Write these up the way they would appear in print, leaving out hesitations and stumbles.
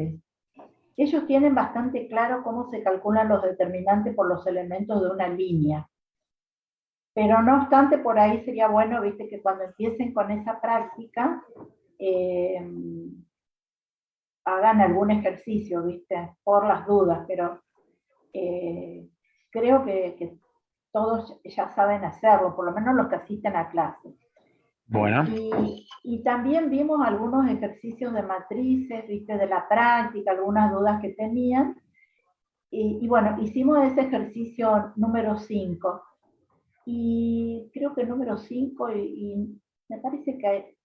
determinantes. Ellos tienen bastante claro cómo se calculan los determinantes por los elementos de una línea. Pero no obstante, por ahí sería bueno, viste, que cuando empiecen con esa práctica, hagan algún ejercicio, viste, por las dudas, pero creo que todos ya saben hacerlo, por lo menos los que asisten a clase. Bueno. Y también vimos algunos ejercicios de matrices, viste, de la práctica, algunas dudas que tenían. Y bueno, hicimos ese ejercicio número 5. Y creo que número 5, y me parece que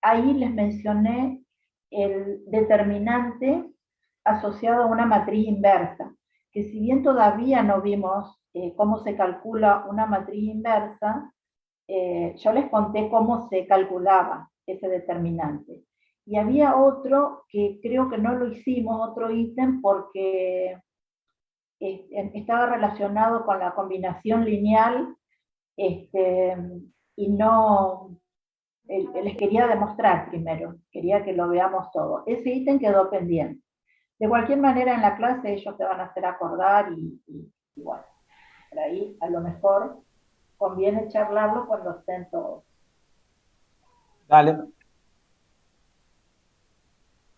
ahí les mencioné el determinante asociado a una matriz inversa, que si bien todavía no vimos cómo se calcula una matriz inversa, yo les conté cómo se calculaba ese determinante. Y había otro que creo que no lo hicimos, otro ítem, porque estaba relacionado con la combinación lineal, y no, les quería demostrar primero, quería que lo veamos todo. Ese ítem quedó pendiente. De cualquier manera, en la clase ellos te van a hacer acordar y bueno, por ahí a lo mejor conviene charlarlo cuando estén todos. Dale.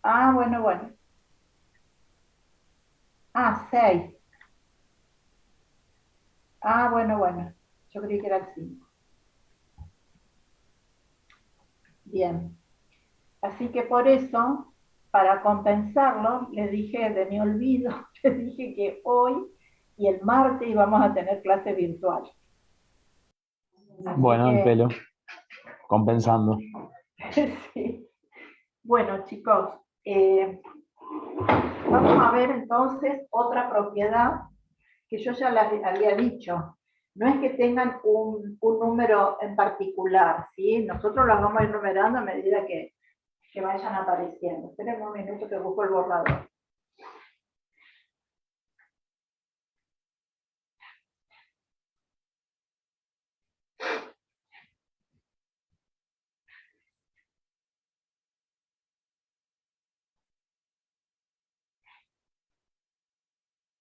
Ah, bueno, bueno. Ah, 6. Ah, bueno, bueno. Yo creí que era el 5. Bien. Así que por eso, para compensarlo, les dije de mi olvido, les dije que hoy y el martes íbamos a tener clase virtual. Así Bueno, el que, pelo. Compensando. sí. Bueno, chicos, vamos a ver entonces otra propiedad que yo ya les había dicho. No es que tengan un número en particular, ¿sí? Nosotros las vamos a ir numerando a medida que vayan apareciendo. Esperen un minuto que busco el borrador.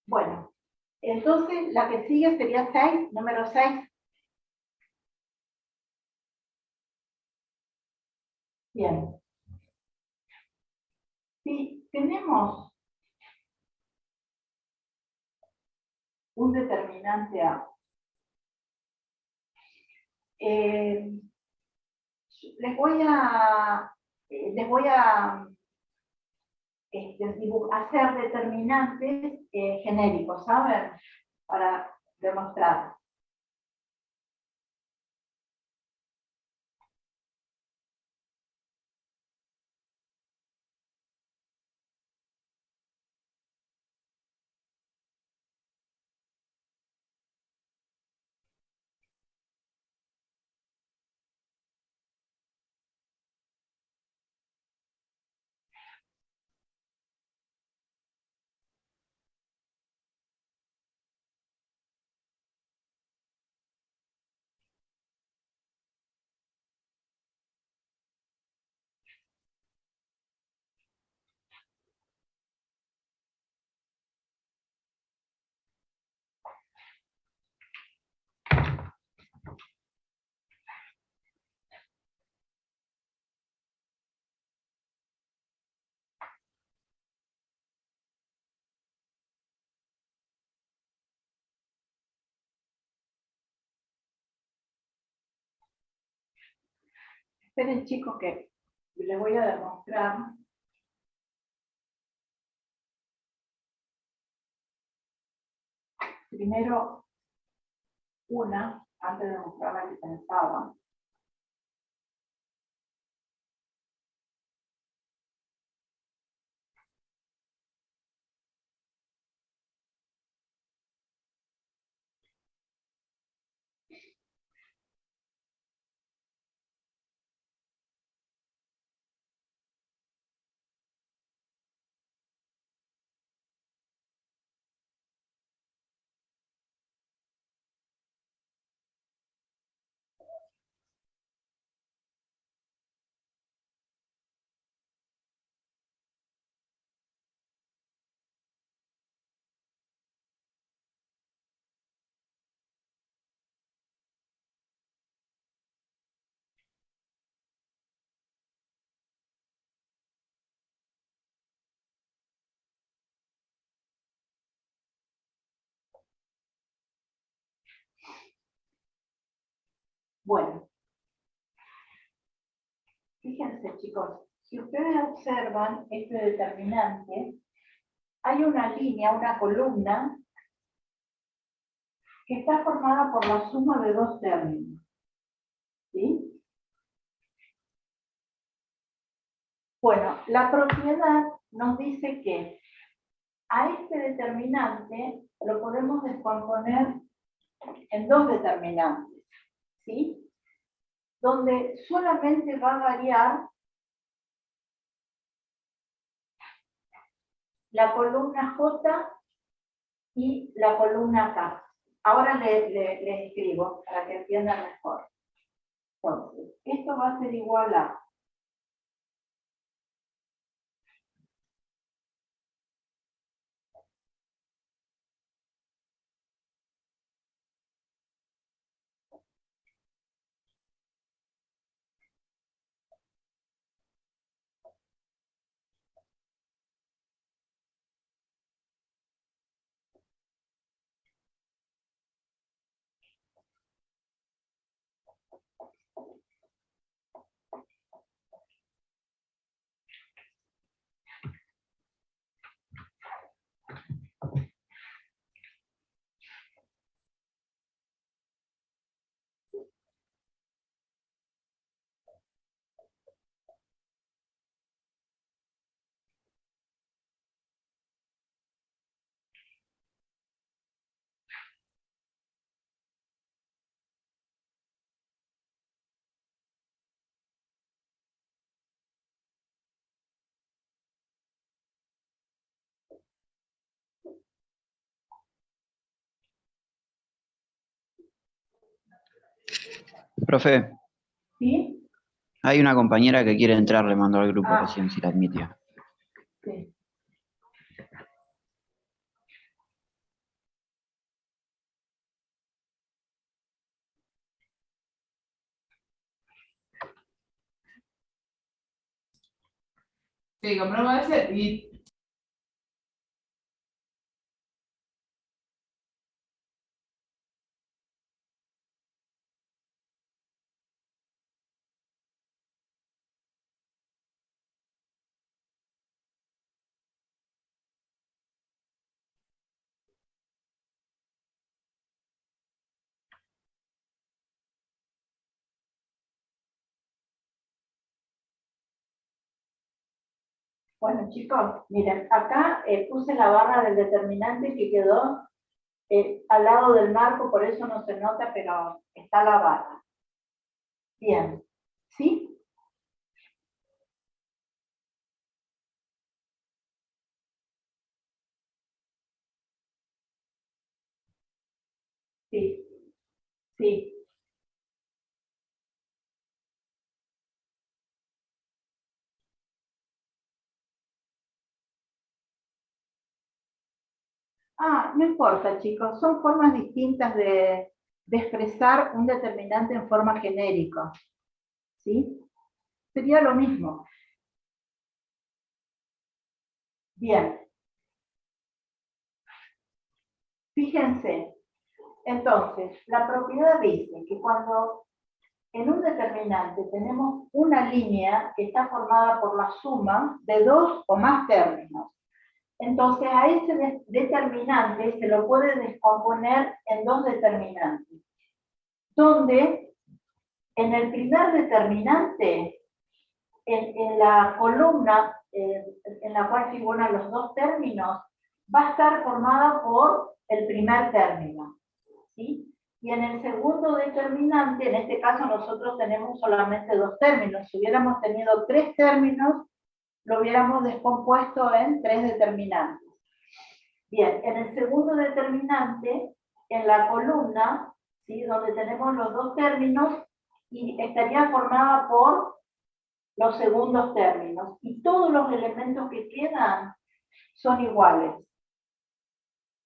Bueno, entonces la que sigue sería 6, número 6. Bien. Si tenemos un determinante A, eh, les voy a hacer determinantes genéricos, ¿saben? Para demostrar. Esperen, chicos, que les voy a demostrar. Primero una, antes de mostrar la que pensaba. Bueno, fíjense chicos, si ustedes observan este determinante, hay una línea, una columna, que está formada por la suma de dos términos. ¿Sí? Bueno, la propiedad nos dice que a este determinante lo podemos descomponer en dos determinantes, ¿sí? Donde solamente va a variar la columna J y la columna K. Ahora les escribo para que entiendan mejor. Entonces, esto va a ser igual a Profe, ¿sí? hay una compañera que quiere entrar, le mandó al grupo Ah. recién si la admitió. Sí. Sí, ¿cómo va a ser? Y Bueno, chicos, miren, acá puse la barra del determinante que quedó al lado del marco, por eso no se nota, pero está la barra. Bien, ¿sí? Sí, sí. Ah, no importa, chicos, son formas distintas de expresar un determinante en forma genérica, ¿sí? Sería lo mismo. Bien. Fíjense, entonces, la propiedad dice que cuando en un determinante tenemos una línea que está formada por la suma de dos o más términos, entonces a ese determinante se lo puede descomponer en dos determinantes, donde en el primer determinante, en la columna en la cual figuran los dos términos, va a estar formada por el primer término, ¿sí? Y en el segundo determinante, en este caso nosotros tenemos solamente dos términos. Si hubiéramos tenido tres términos, lo hubiéramos descompuesto en tres determinantes. Bien, en el segundo determinante, en la columna, ¿sí?, donde tenemos los dos términos, y estaría formada por los segundos términos. Y todos los elementos que quedan son iguales.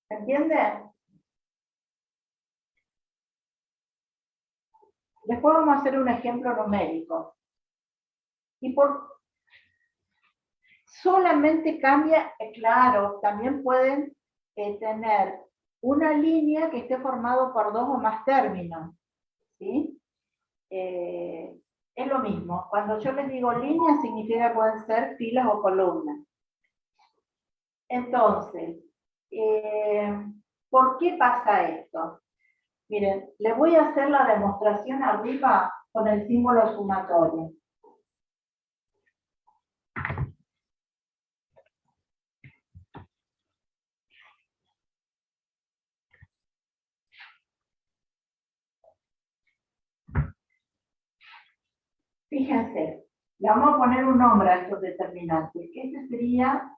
¿Se entiende? Después vamos a hacer un ejemplo numérico. Y solamente cambia, claro, también pueden tener una línea que esté formado por dos o más términos, ¿sí? es lo mismo. Cuando yo les digo líneas, significa que pueden ser filas o columnas. Entonces, ¿por qué pasa esto? Miren, les voy a hacer la demostración arriba con el símbolo sumatorio. Fíjense, le vamos a poner un nombre a estos determinantes. Este sería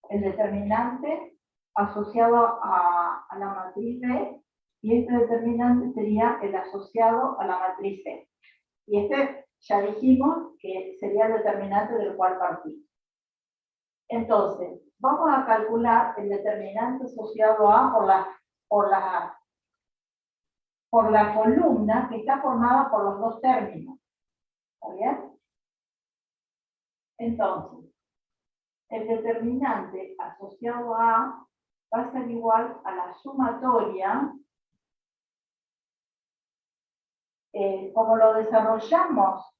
el determinante asociado a la matriz B, y este determinante sería el asociado a la matriz C. Y este ya dijimos que sería el determinante del cual partimos. Entonces, vamos a calcular el determinante asociado a por la columna que está formada por los dos términos. ¿Está bien? Entonces, el determinante asociado a va a ser igual a la sumatoria, como lo desarrollamos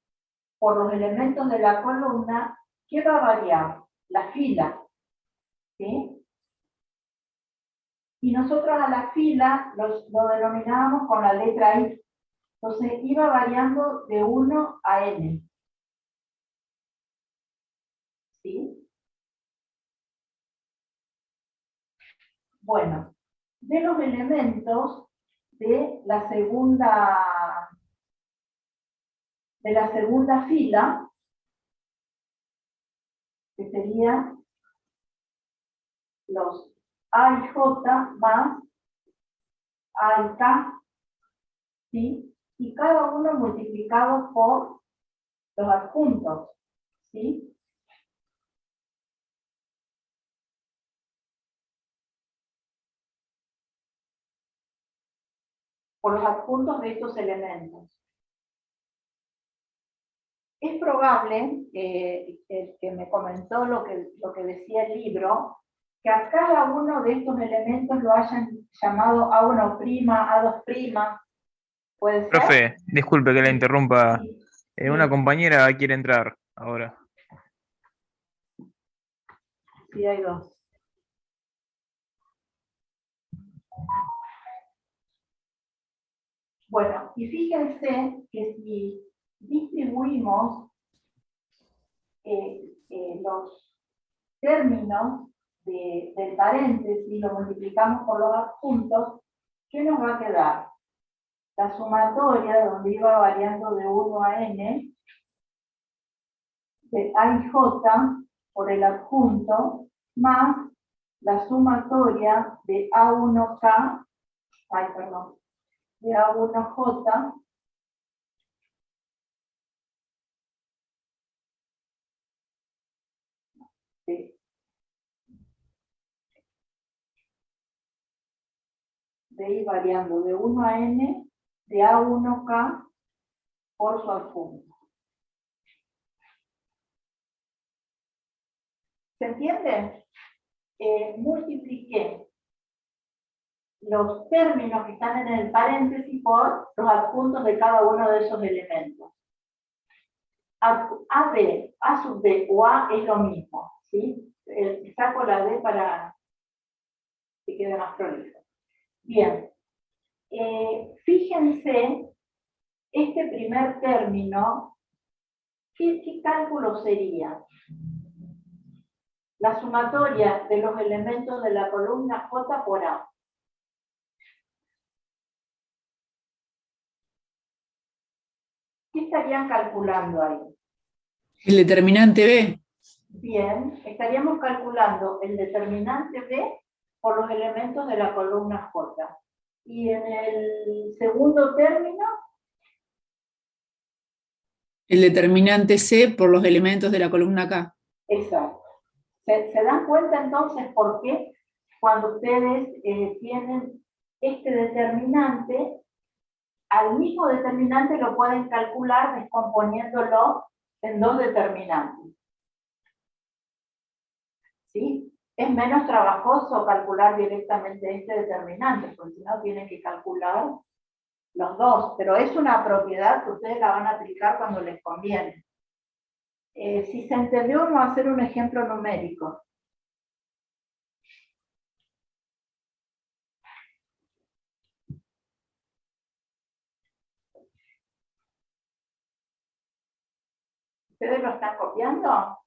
por los elementos de la columna, ¿qué va a variar? La fila, ¿sí? Y nosotros a la fila lo denominábamos con la letra I. Entonces iba variando de 1 a n. ¿Sí? Bueno, de los elementos de la segunda fila, que serían los A y J más A y K, ¿sí? Y cada uno multiplicado por los adjuntos, ¿sí? Por los adjuntos de estos elementos. Es probable, el que me comentó lo que decía el libro, que a cada uno de estos elementos lo hayan llamado A1', A2', ¿puede ser? Profe, disculpe que la interrumpa. Sí, Una sí, compañera quiere entrar ahora. sí, hay dos. Bueno, y fíjense que si distribuimos los términos del paréntesis y lo multiplicamos por los adjuntos, ¿qué nos va a quedar? La sumatoria, donde iba variando de 1 a n, de A y J por el adjunto, más la sumatoria de A1K, de A1J, de ir variando de 1 a n, de A1K por su adjunto. ¿Se entiende? Multipliqué los términos que están en el paréntesis por los adjuntos de cada uno de esos elementos. AB, A sub D o A es lo mismo, ¿sí? Saco la D para que quede más prolijo. Bien, fíjense, este primer término, ¿qué cálculo sería? La sumatoria de los elementos de la columna J por A. ¿Qué estarían calculando ahí? El determinante B. Bien, estaríamos calculando el determinante B por los elementos de la columna J. Y en el segundo término, El determinante C por los elementos de la columna K. exacto. ¿Se dan cuenta entonces por qué cuando ustedes tienen este determinante, al mismo determinante lo pueden calcular descomponiéndolo en dos determinantes? ¿Sí? Es menos trabajoso calcular directamente este determinante, porque si no tienen que calcular los dos, pero es una propiedad que ustedes la van a aplicar cuando les conviene. Si se entendió, vamos a hacer un ejemplo numérico. ¿Ustedes lo están copiando?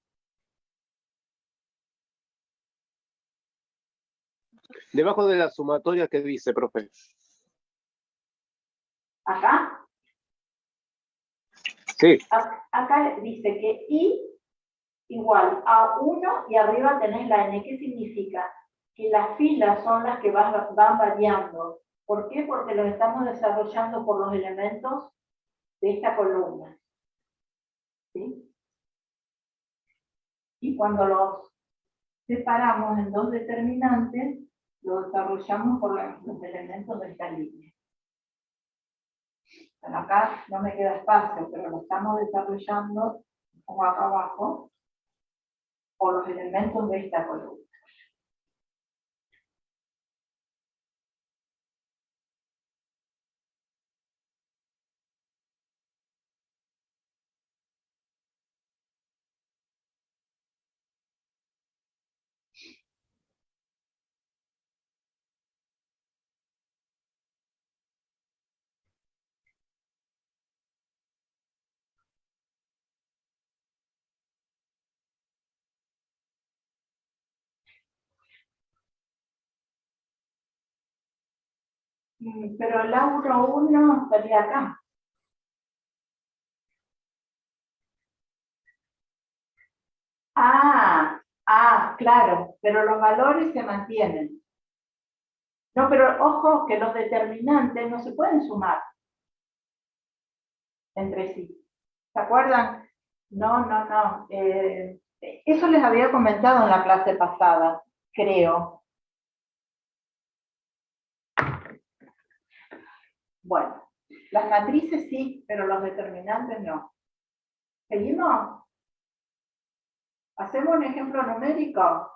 Debajo de la sumatoria, ¿qué dice, profe? ¿Acá? Sí. Acá dice que I igual a 1 y arriba tenés la N. ¿Qué significa? Que las filas son las que van variando. ¿Por qué? Porque los estamos desarrollando por los elementos de esta columna. ¿Sí? Y cuando los separamos en dos determinantes, lo desarrollamos por los elementos de esta línea. Bueno, acá no me queda espacio, pero lo estamos desarrollando, como acá abajo, por los elementos de esta columna. Pero el Lauro 1 estaría acá. Claro, pero los valores se mantienen. No, pero ojo que los determinantes no se pueden sumar entre sí. ¿Se acuerdan? No. Eso les había comentado en la clase pasada, creo. Bueno, las matrices sí, pero los determinantes no. ¿Seguimos? ¿Hacemos un ejemplo numérico?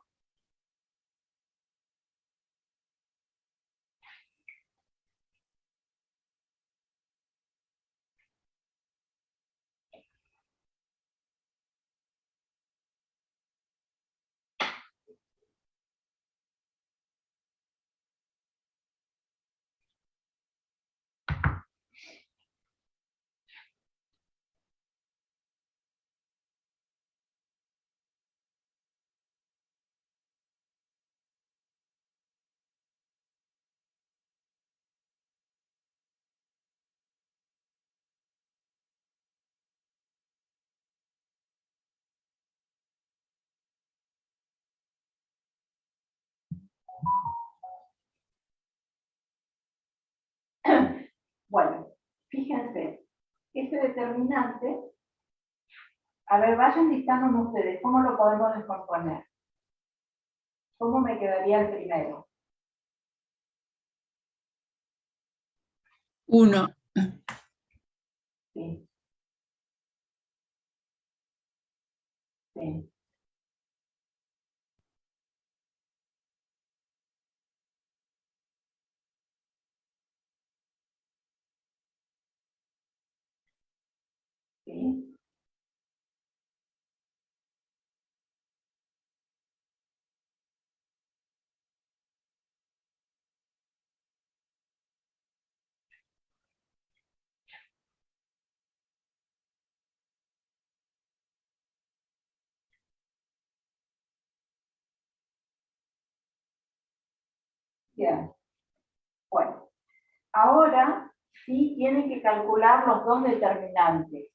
Bueno, fíjense, ese determinante, a ver, vayan dictando ustedes, ¿cómo lo podemos descomponer? ¿Cómo me quedaría el primero? 1. Sí. Sí. Sí. Bien. Bueno, ahora sí tienen que calcular los dos determinantes.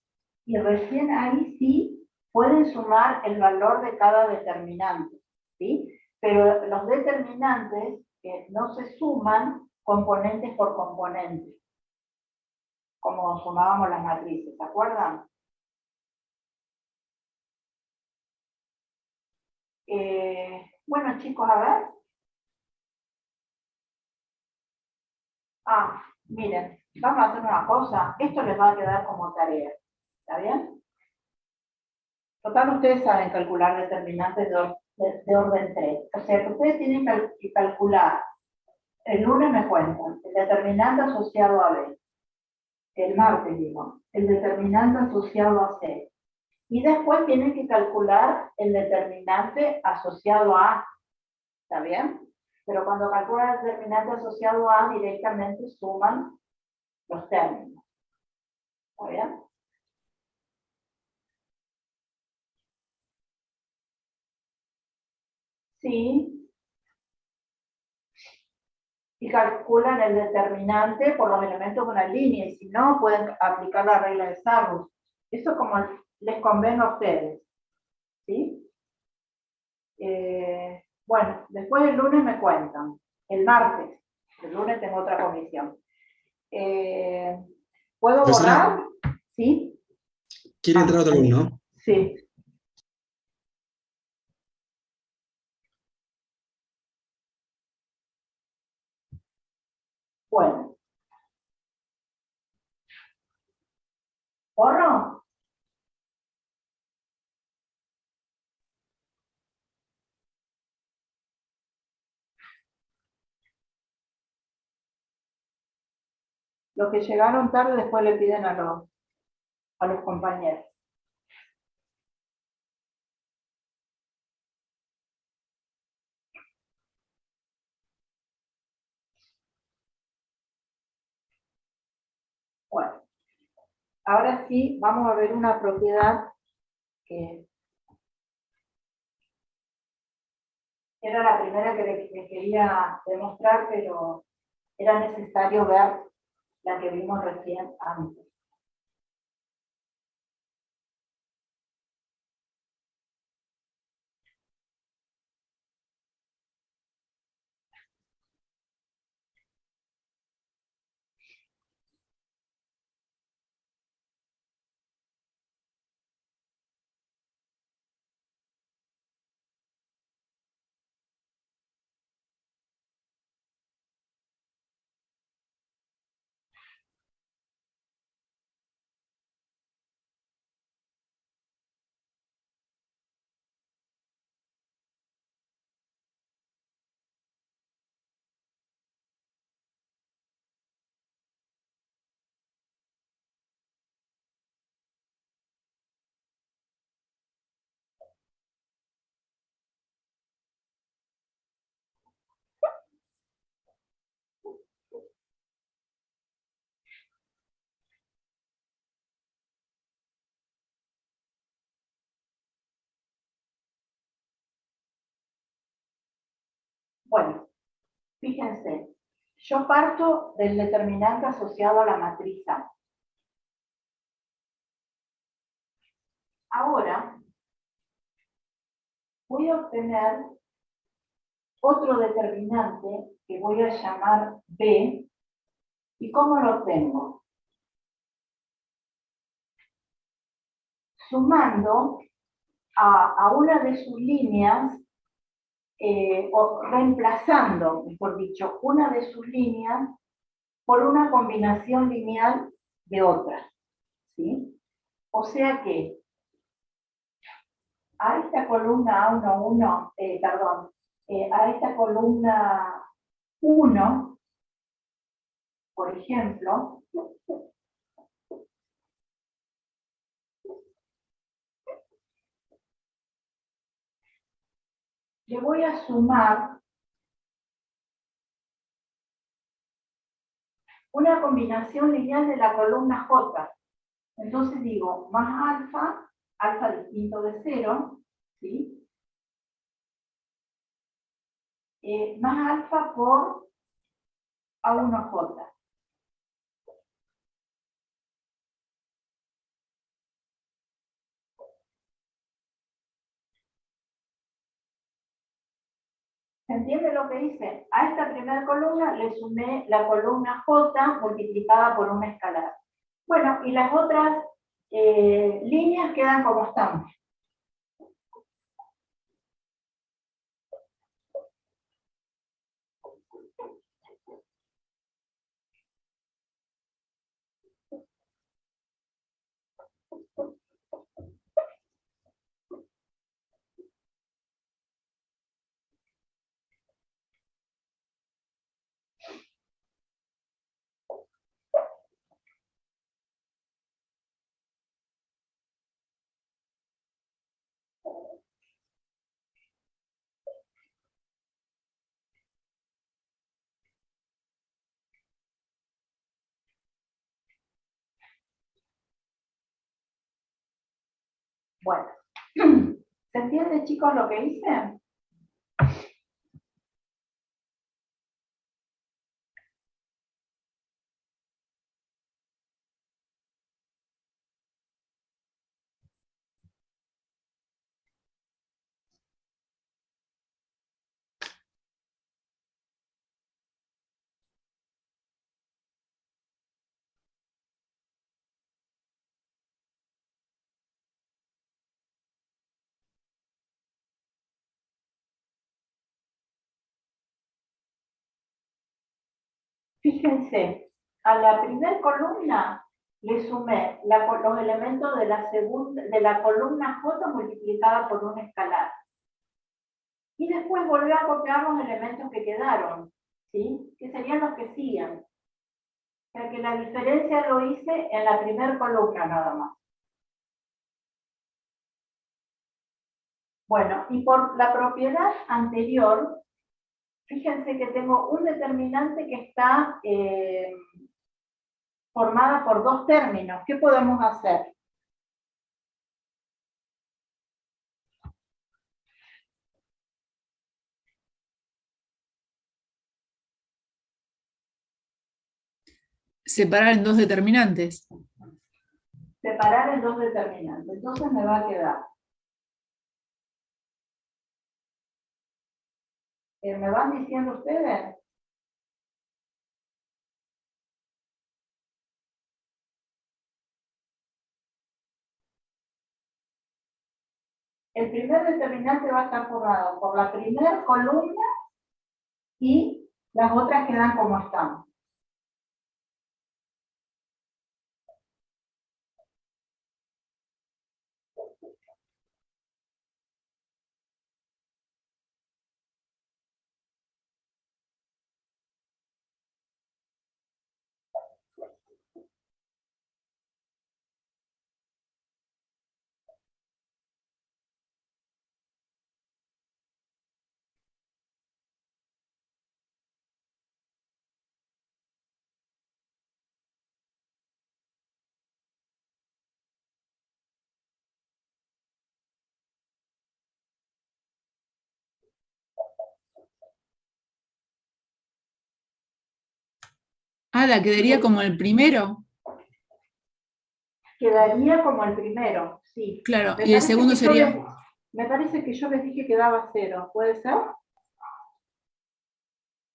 Y recién ahí sí pueden sumar el valor de cada determinante. ¿Sí? Pero los determinantes no se suman componentes por componente, como sumábamos las matrices, ¿se acuerdan? Bueno, chicos, a ver. Miren, vamos a hacer una cosa. Esto les va a quedar como tarea. ¿Está bien? Total, ustedes saben calcular determinantes de orden 3. O sea, que ustedes tienen que calcular, el lunes me cuentan, el determinante asociado a B. el martes digo, el determinante asociado a C. Y después tienen que calcular el determinante asociado a A, ¿está bien? Pero cuando calculan el determinante asociado a A, directamente suman los términos, ¿está bien? Sí, y calculan el determinante por los elementos de una línea, y si no, pueden aplicar la regla de Sarrus. Eso como les convenga a ustedes, ¿sí? Bueno, después el lunes me cuentan, el martes, el lunes tengo otra comisión. ¿Puedo Profesora, borrar? ¿Sí? ¿quiere entrar otro alumno? Sí. Bueno. ¿Borro? Los que llegaron tarde después le piden a los compañeros. Bueno, ahora sí vamos a ver una propiedad que era la primera que les quería demostrar, pero era necesario ver la que vimos recién antes. Bueno, fíjense, yo parto del determinante asociado a la matriz A. Ahora voy a obtener otro determinante que voy a llamar B. ¿Y cómo lo obtengo? Sumando a una de sus líneas, o reemplazando, mejor dicho, una de sus líneas por una combinación lineal de otras, ¿sí? O sea que a esta columna A11, perdón, a esta columna 1, por ejemplo, le voy a sumar una combinación lineal de la columna J. Entonces digo, más alfa, alfa distinto de 0, ¿sí? Más alfa por A1J. ¿Se entiende lo que hice? A esta primera columna le sumé la columna J multiplicada por una escalar. Bueno, y las otras líneas quedan como están. Bueno, ¿se entiende, chicos, lo que hice? Fíjense, a la primera columna le sumé los elementos de la columna J multiplicada por un escalar. Y después volví a copiar los elementos que quedaron, ¿sí? Que serían los que siguen. O sea que la diferencia lo hice en la primera columna nada más. Bueno, y por la propiedad anterior, fíjense que tengo un determinante que está formada por dos términos. ¿Qué podemos hacer? Separar en dos determinantes. Separar en dos determinantes. Entonces me va a quedar. ¿Me van diciendo ustedes? El primer determinante va a estar formado por la primera columna y las otras quedan como están. Ah, la quedaría como el primero. Quedaría como el primero, sí. Claro, Me y el parece segundo que yo sería. me parece que yo les dije que daba 0, ¿puede ser?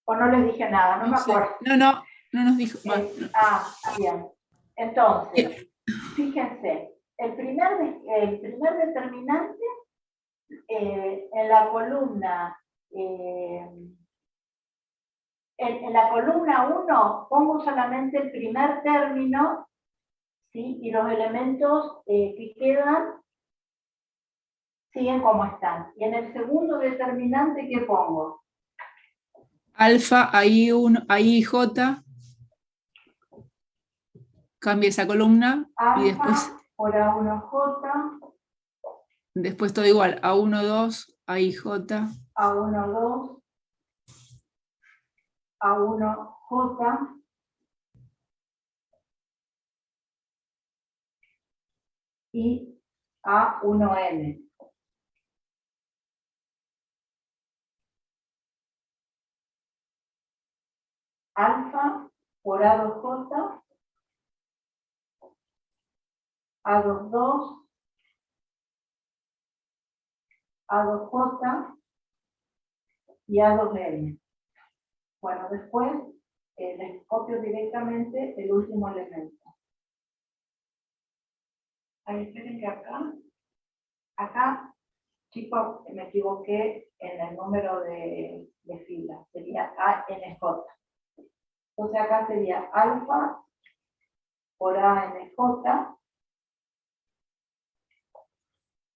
¿O no les dije nada? No me sé. acuerdo. No nos dijo. Bueno, Bien. Entonces, fíjense, el primer determinante en la columna en la columna 1 pongo solamente el primer término, ¿sí? Y los elementos que quedan siguen como están. Y en el segundo determinante, ¿qué pongo? alfa, ahí J, cambia esa columna y Alfa por A1J, después todo igual, A1, 2, ahí J, A1, 2, A1J, y A1N. Alfa por A2J, A22, A2J y A2N. Bueno, después les copio directamente el último elemento. Ahí esperen que acá, chicos, me equivoqué en el número de filas, sería ANJ. Entonces acá sería alfa por ANJ,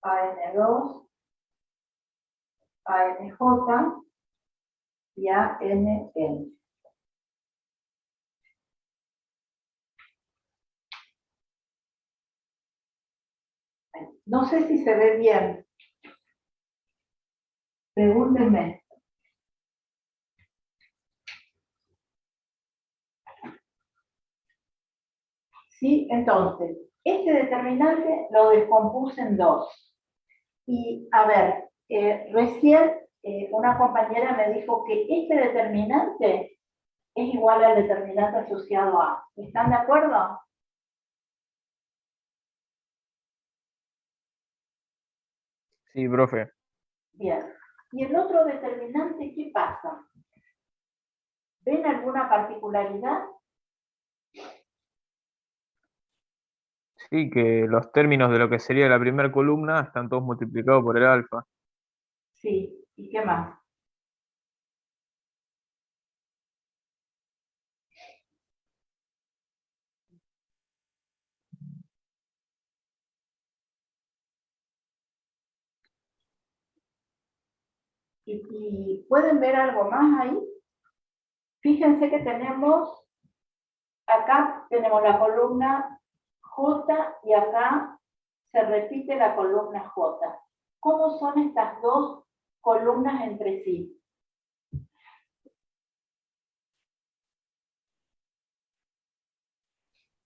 AN2, ANJ y ANN. No sé si se ve bien. Pregúntenme. Sí, entonces, Este determinante lo descompuse en dos. Y a ver, recién una compañera me dijo que este determinante es igual al determinante asociado a. ¿Están de acuerdo? Sí, profe. Bien. ¿Y el otro determinante qué pasa? ¿Ven alguna particularidad? Sí, que los términos de lo que sería la primera columna están todos multiplicados por el alfa. Sí. ¿Y qué más? ¿Y pueden ver algo más ahí? Fíjense que acá tenemos la columna J y acá se repite la columna J. ¿Cómo son estas dos columnas entre sí?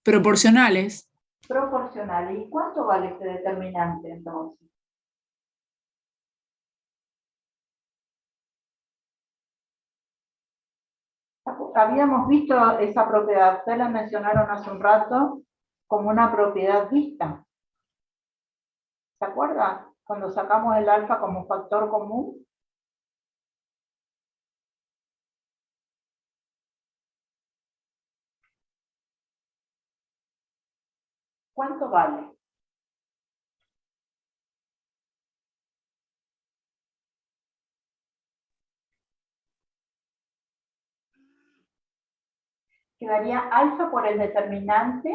Proporcionales. Proporcionales. ¿Y cuánto vale este determinante entonces? Habíamos visto esa propiedad, ustedes la mencionaron hace un rato como una propiedad vista. ¿Se acuerdan? Cuando sacamos el alfa como factor común. ¿Cuánto vale? Quedaría alfa por el determinante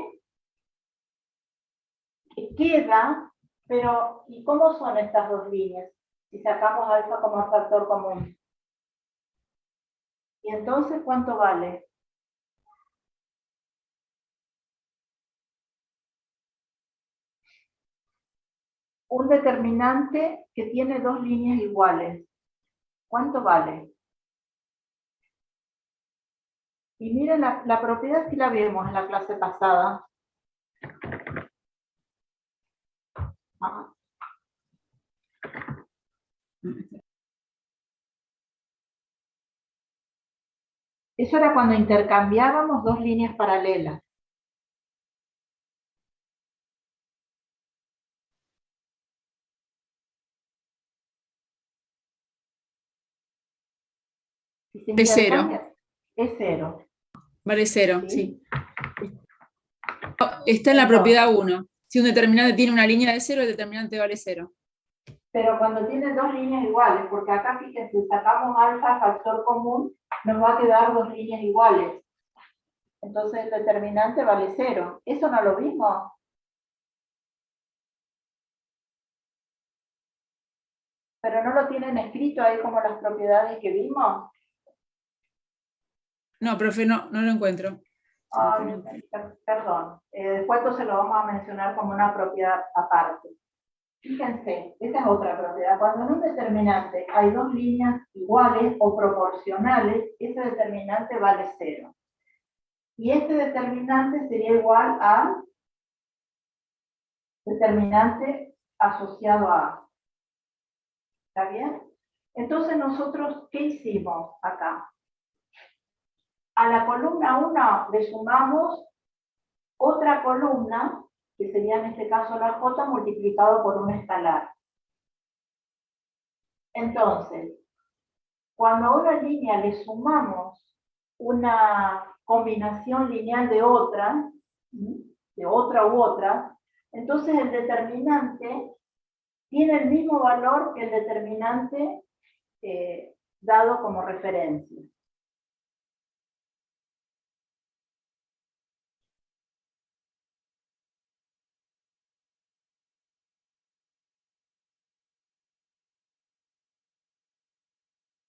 que queda, pero ¿y cómo son estas dos líneas? Si sacamos alfa como factor común. ¿Y entonces cuánto vale? Un determinante que tiene dos líneas iguales. ¿Cuánto vale? Y miren, la propiedad sí la vimos en la clase pasada. Ah. Eso era cuando intercambiábamos dos líneas paralelas. Si se Es cero. intercambia, es cero. Vale cero, ¿Sí? sí. Está en la Entonces, propiedad 1. Si un determinante tiene una línea de cero, el determinante vale cero. pero cuando tiene dos líneas iguales, porque acá fíjense, si sacamos alfa factor común, nos va a quedar dos líneas iguales. Entonces el determinante vale cero. ¿Eso no lo vimos? Pero no lo tienen escrito ahí como las propiedades que vimos. No, profe, no lo encuentro. Ay, perdón. Después entonces lo vamos a mencionar como una propiedad aparte. Fíjense, esa es otra propiedad. Cuando en un determinante hay dos líneas iguales o proporcionales, ese determinante vale cero. Y este determinante sería igual al determinante asociado a. ¿Está bien? Entonces nosotros, ¿qué hicimos acá? A la columna 1 le sumamos otra columna, que sería en este caso la J multiplicado por un escalar. Entonces, cuando a una línea le sumamos una combinación lineal de otra u otra, entonces el determinante tiene el mismo valor que el determinante dado como referencia.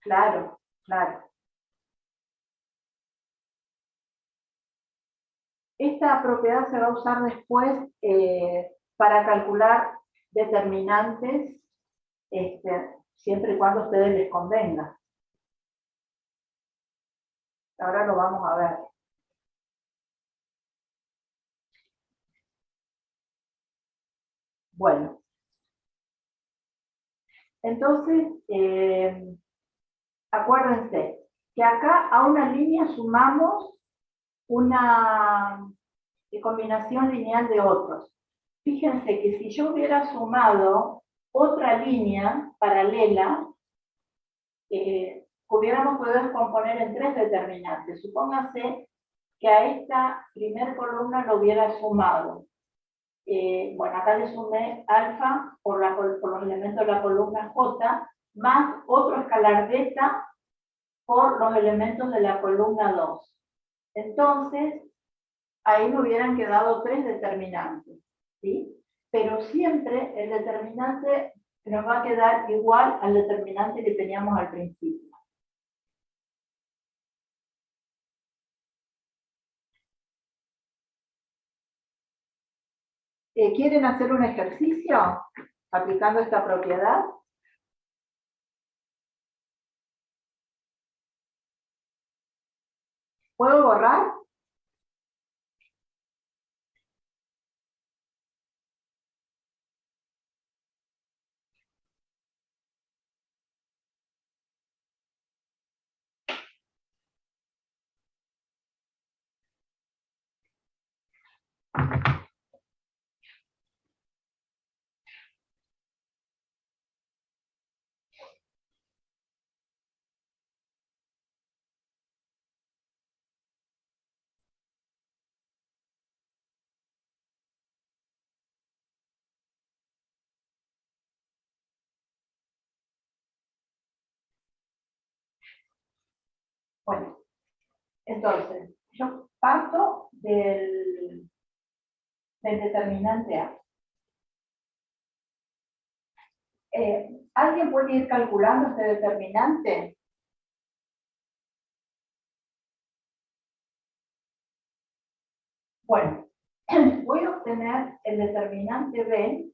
Claro, claro. Esta propiedad se va a usar después para calcular determinantes, siempre y cuando a ustedes les convenga. Ahora lo vamos a ver. Bueno, entonces, acuérdense que acá a una línea sumamos una combinación lineal de otros. Fíjense que si yo hubiera sumado otra línea paralela, hubiéramos podido descomponer en 3 determinantes. Supóngase que a esta primera columna lo hubiera sumado. Bueno, acá le sumé alfa por los elementos de la columna J, más otro escalar beta por los elementos de la columna 2. Entonces, ahí me hubieran quedado 3 determinantes, ¿sí? Pero siempre el determinante nos va a quedar igual al determinante que teníamos al principio. ¿Quieren hacer un ejercicio aplicando esta propiedad? ¿Puedo borrar? Bueno, entonces, yo parto del determinante A. ¿Alguien puede ir calculando este determinante? Bueno, voy a obtener el determinante B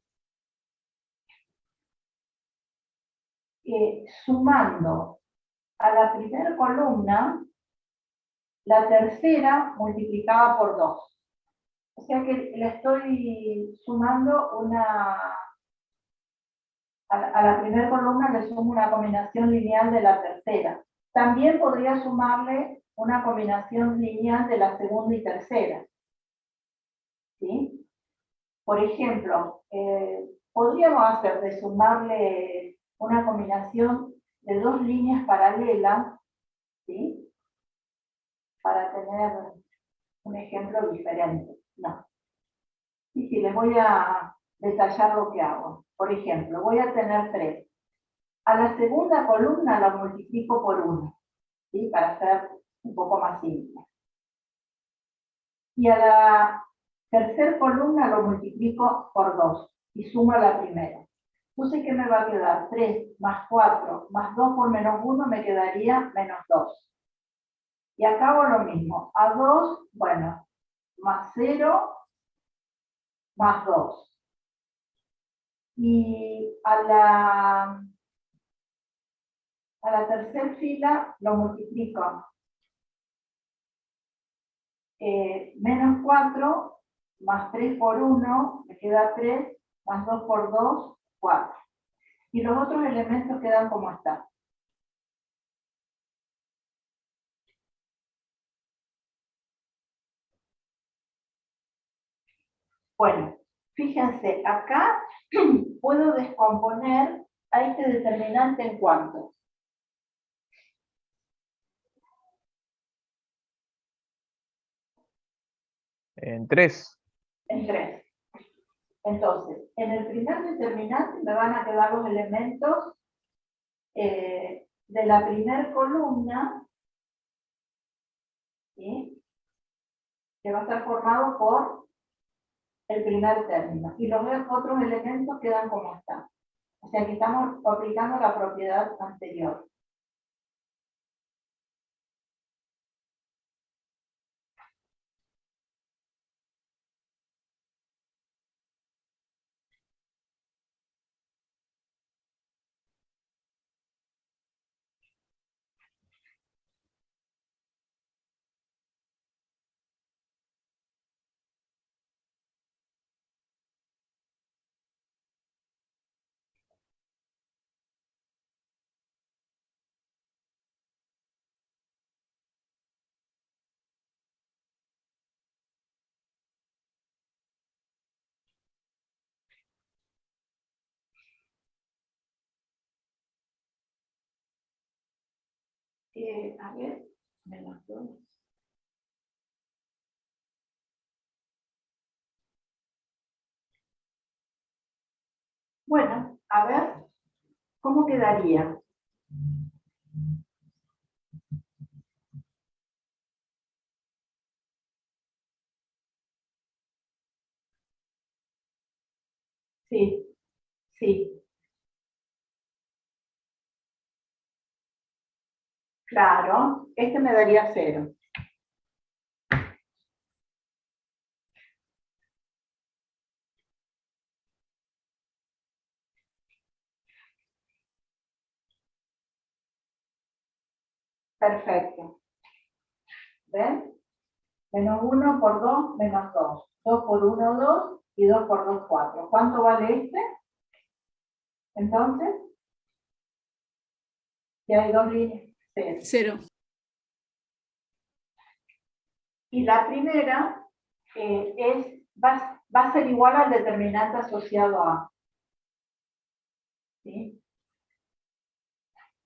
sumando a la primera columna la tercera multiplicada por 2. O sea que le estoy sumando a la primera columna le sumo una combinación lineal de la tercera. También podría sumarle una combinación lineal de la segunda y tercera. ¿Sí? Por ejemplo, podríamos hacer de sumarle una combinación de 2 líneas paralelas, ¿sí? Para tener un ejemplo diferente. No. Y si les voy a detallar lo que hago. Por ejemplo, voy a tener 3. A la segunda columna la multiplico por 1, ¿sí? Para hacer un poco más simple. Y a la tercera columna lo multiplico por 2 y sumo a la primera. Entonces, ¿qué me va a quedar? 3 más 4 más 2 por menos 1 me quedaría menos 2. Y acá hago lo mismo. A 2, bueno, más 0 más 2. Y a la tercera fila lo multiplico. Menos 4 más 3 por 1, me queda 3, más 2 por 2, 4. Y los otros elementos quedan como están. Bueno, fíjense, acá puedo descomponer a este determinante en cuántos. En 3. En 3. Entonces, en el primer determinante me van a quedar los elementos de la primera columna, ¿sí? Que va a estar formado por el primer término. Y los otros elementos quedan como están. O sea que estamos aplicando la propiedad anterior. A ver, menos 2. Bueno, a ver, ¿cómo quedaría? Sí, sí, claro, este me daría 0. Perfecto. ¿Ven? Menos 1 por 2, menos 2. 2 por 1, 2, y 2 por 2, 4. ¿Cuánto vale este? Entonces, si hay dos líneas, 0. 0. Y la primera va a ser igual al determinante asociado a. ¿Sí?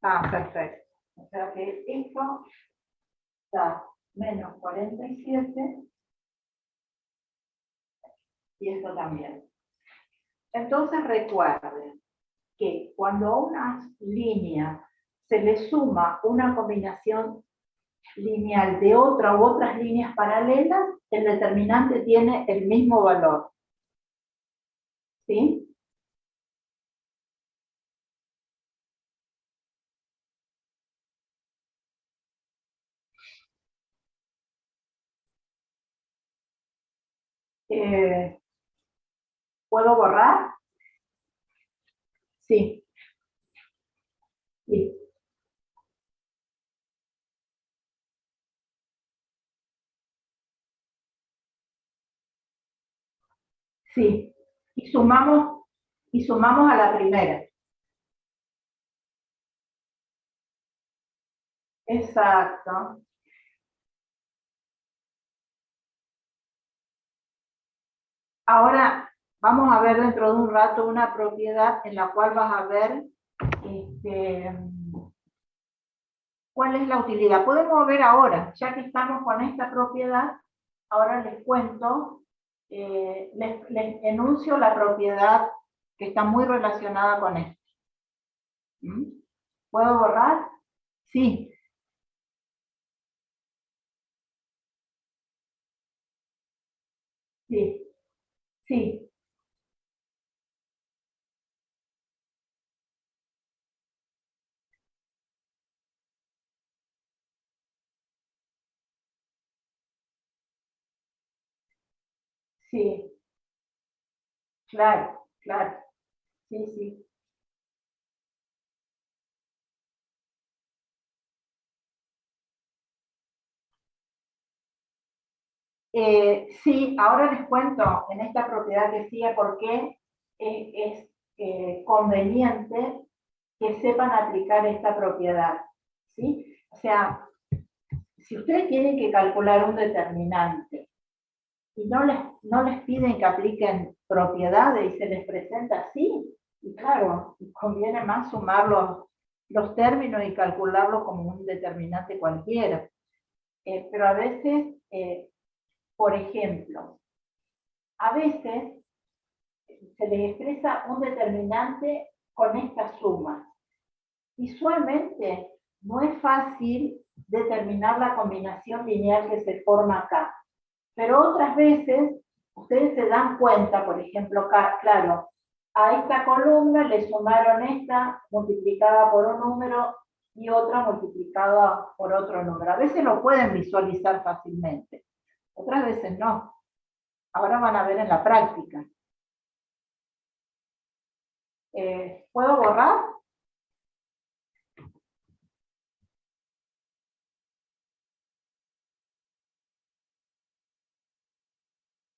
Ah, perfecto. O sea que esto da menos 47 y esto también. Entonces recuerden que cuando a una línea se le suma una combinación lineal de otra u otras líneas paralelas, el determinante tiene el mismo valor. ¿Sí? ¿Puedo borrar? Sí. Sí. Sí. Y sumamos a la primera. Exacto. Ahora vamos a ver dentro de un rato una propiedad en la cual vas a ver cuál es la utilidad. Podemos ver ahora, ya que estamos con esta propiedad, ahora les cuento, les enuncio la propiedad que está muy relacionada con esto. ¿Mm? ¿Puedo borrar? Sí. Sí. Sí. Sí. Claro, claro. Sí, sí. Sí, ahora les cuento en esta propiedad que sigue por qué es conveniente que sepan aplicar esta propiedad. ¿Sí? O sea, si ustedes tienen que calcular un determinante y no les piden que apliquen propiedades y se les presenta así, y claro, conviene más sumar los términos y calcularlo como un determinante cualquiera. Pero a veces, por ejemplo, a veces se les expresa un determinante con esta suma. Visualmente no es fácil determinar la combinación lineal que se forma acá, pero otras veces ustedes se dan cuenta, por ejemplo, claro, a esta columna le sumaron esta multiplicada por un número y otra multiplicada por otro número. A veces lo pueden visualizar fácilmente, otras veces no. Ahora van a ver en la práctica. ¿Puedo borrar?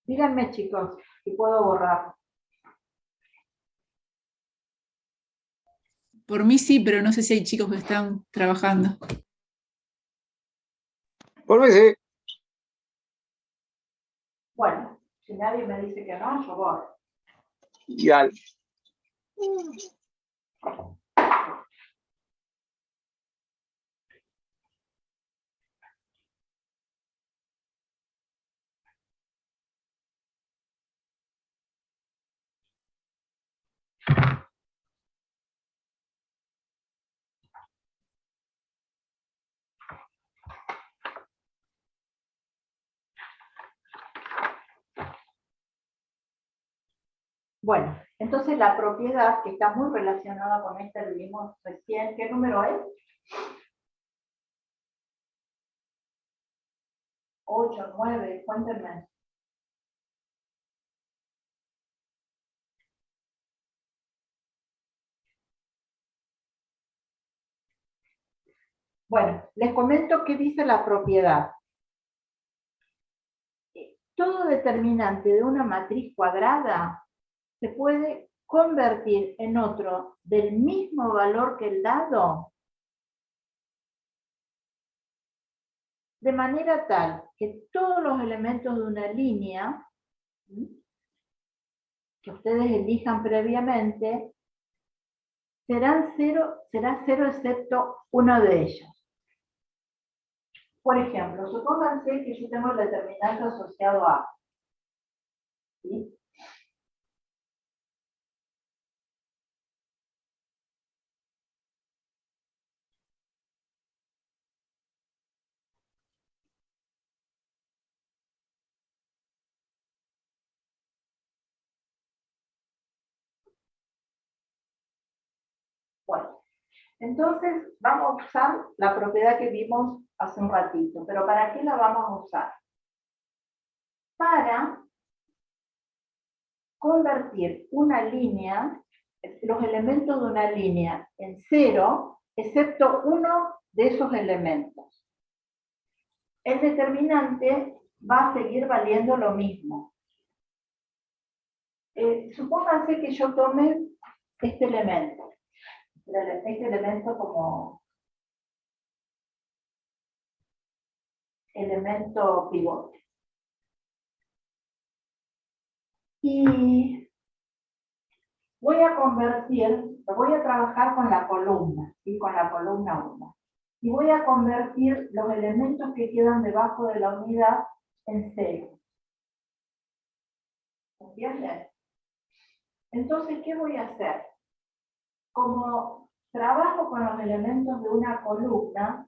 Díganme, chicos, si puedo borrar. Por mí sí, pero no sé si hay chicos que están trabajando. Por mí sí. Bueno, si nadie me dice que no, yo borro. Ya. Bueno, entonces la propiedad, que está muy relacionada con esta que vimos recién, ¿qué número es? 8, 9, cuéntenme. Bueno, les comento qué dice la propiedad. Todo determinante de una matriz cuadrada se puede convertir en otro del mismo valor que el dado, de manera tal que todos los elementos de una línea que ustedes elijan previamente será cero excepto uno de ellos. Por ejemplo, supónganse que yo tengo el determinante asociado a. ¿Sí? Bueno, entonces vamos a usar la propiedad que vimos hace un ratito. ¿Pero para qué la vamos a usar? Para convertir una línea, los elementos de una línea, en cero, excepto uno de esos elementos. El determinante va a seguir valiendo lo mismo. Supónganse que yo tome este elemento como elemento pivote. Y voy a trabajar con la columna, ¿sí? Con la columna 1. Y voy a convertir los elementos que quedan debajo de la unidad en cero. ¿Entienden? Entonces, ¿qué voy a hacer? Como trabajo con los elementos de una columna,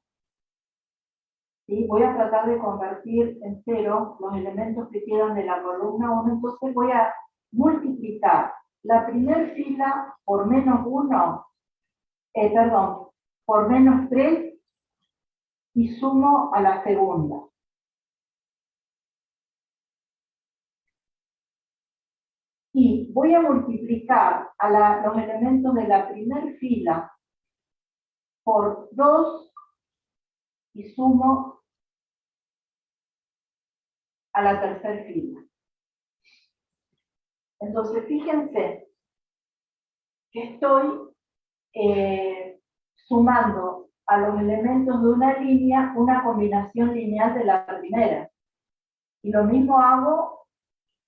¿sí? Voy a tratar de convertir en cero los elementos que quedan de la columna 1, entonces voy a multiplicar la primera fila por por menos 3 y sumo a la segunda. Y voy a multiplicar los elementos de la primera fila por 2 y sumo a la tercera fila. Entonces, fíjense que estoy sumando a los elementos de una línea una combinación lineal de la primera. Y lo mismo hago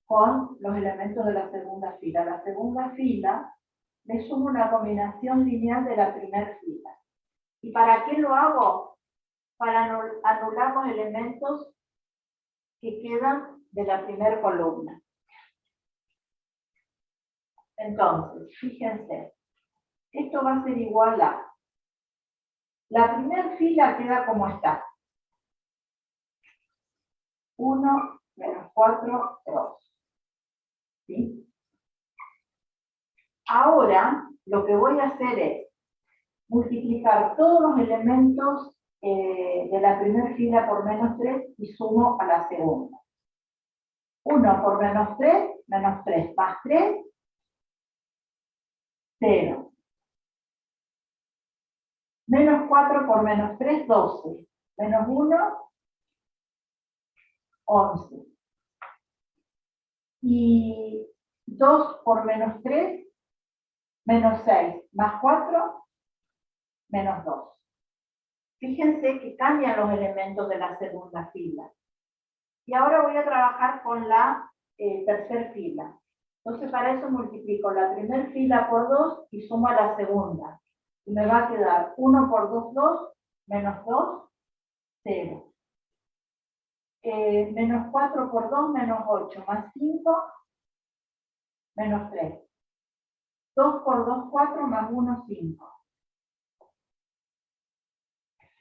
con los elementos de la segunda fila. A la segunda fila le sumo una combinación lineal de la primera fila. ¿Y para qué lo hago? Para anular los elementos que quedan de la primera columna. Entonces, fíjense, esto va a ser igual a, la primera fila queda como está. 1 menos 4, 2. ¿Sí? Ahora, lo que voy a hacer es multiplicar todos los elementos de la primera fila por menos 3 y sumo a la segunda. 1 por menos 3 más 3, 0. Menos 4 por menos 3, 12. Menos 1, 11. Y 2 por menos 3, menos 6. Más 4, menos 2. Fíjense que cambian los elementos de la segunda fila. Y ahora voy a trabajar con la tercera fila. Entonces para eso multiplico la primera fila por 2 y sumo a la segunda. Y me va a quedar 1 por 2, 2, menos 2, 0. Menos 4 por 2, menos 8, más 5, menos 3. 2 por 2, 4, más 1, 5.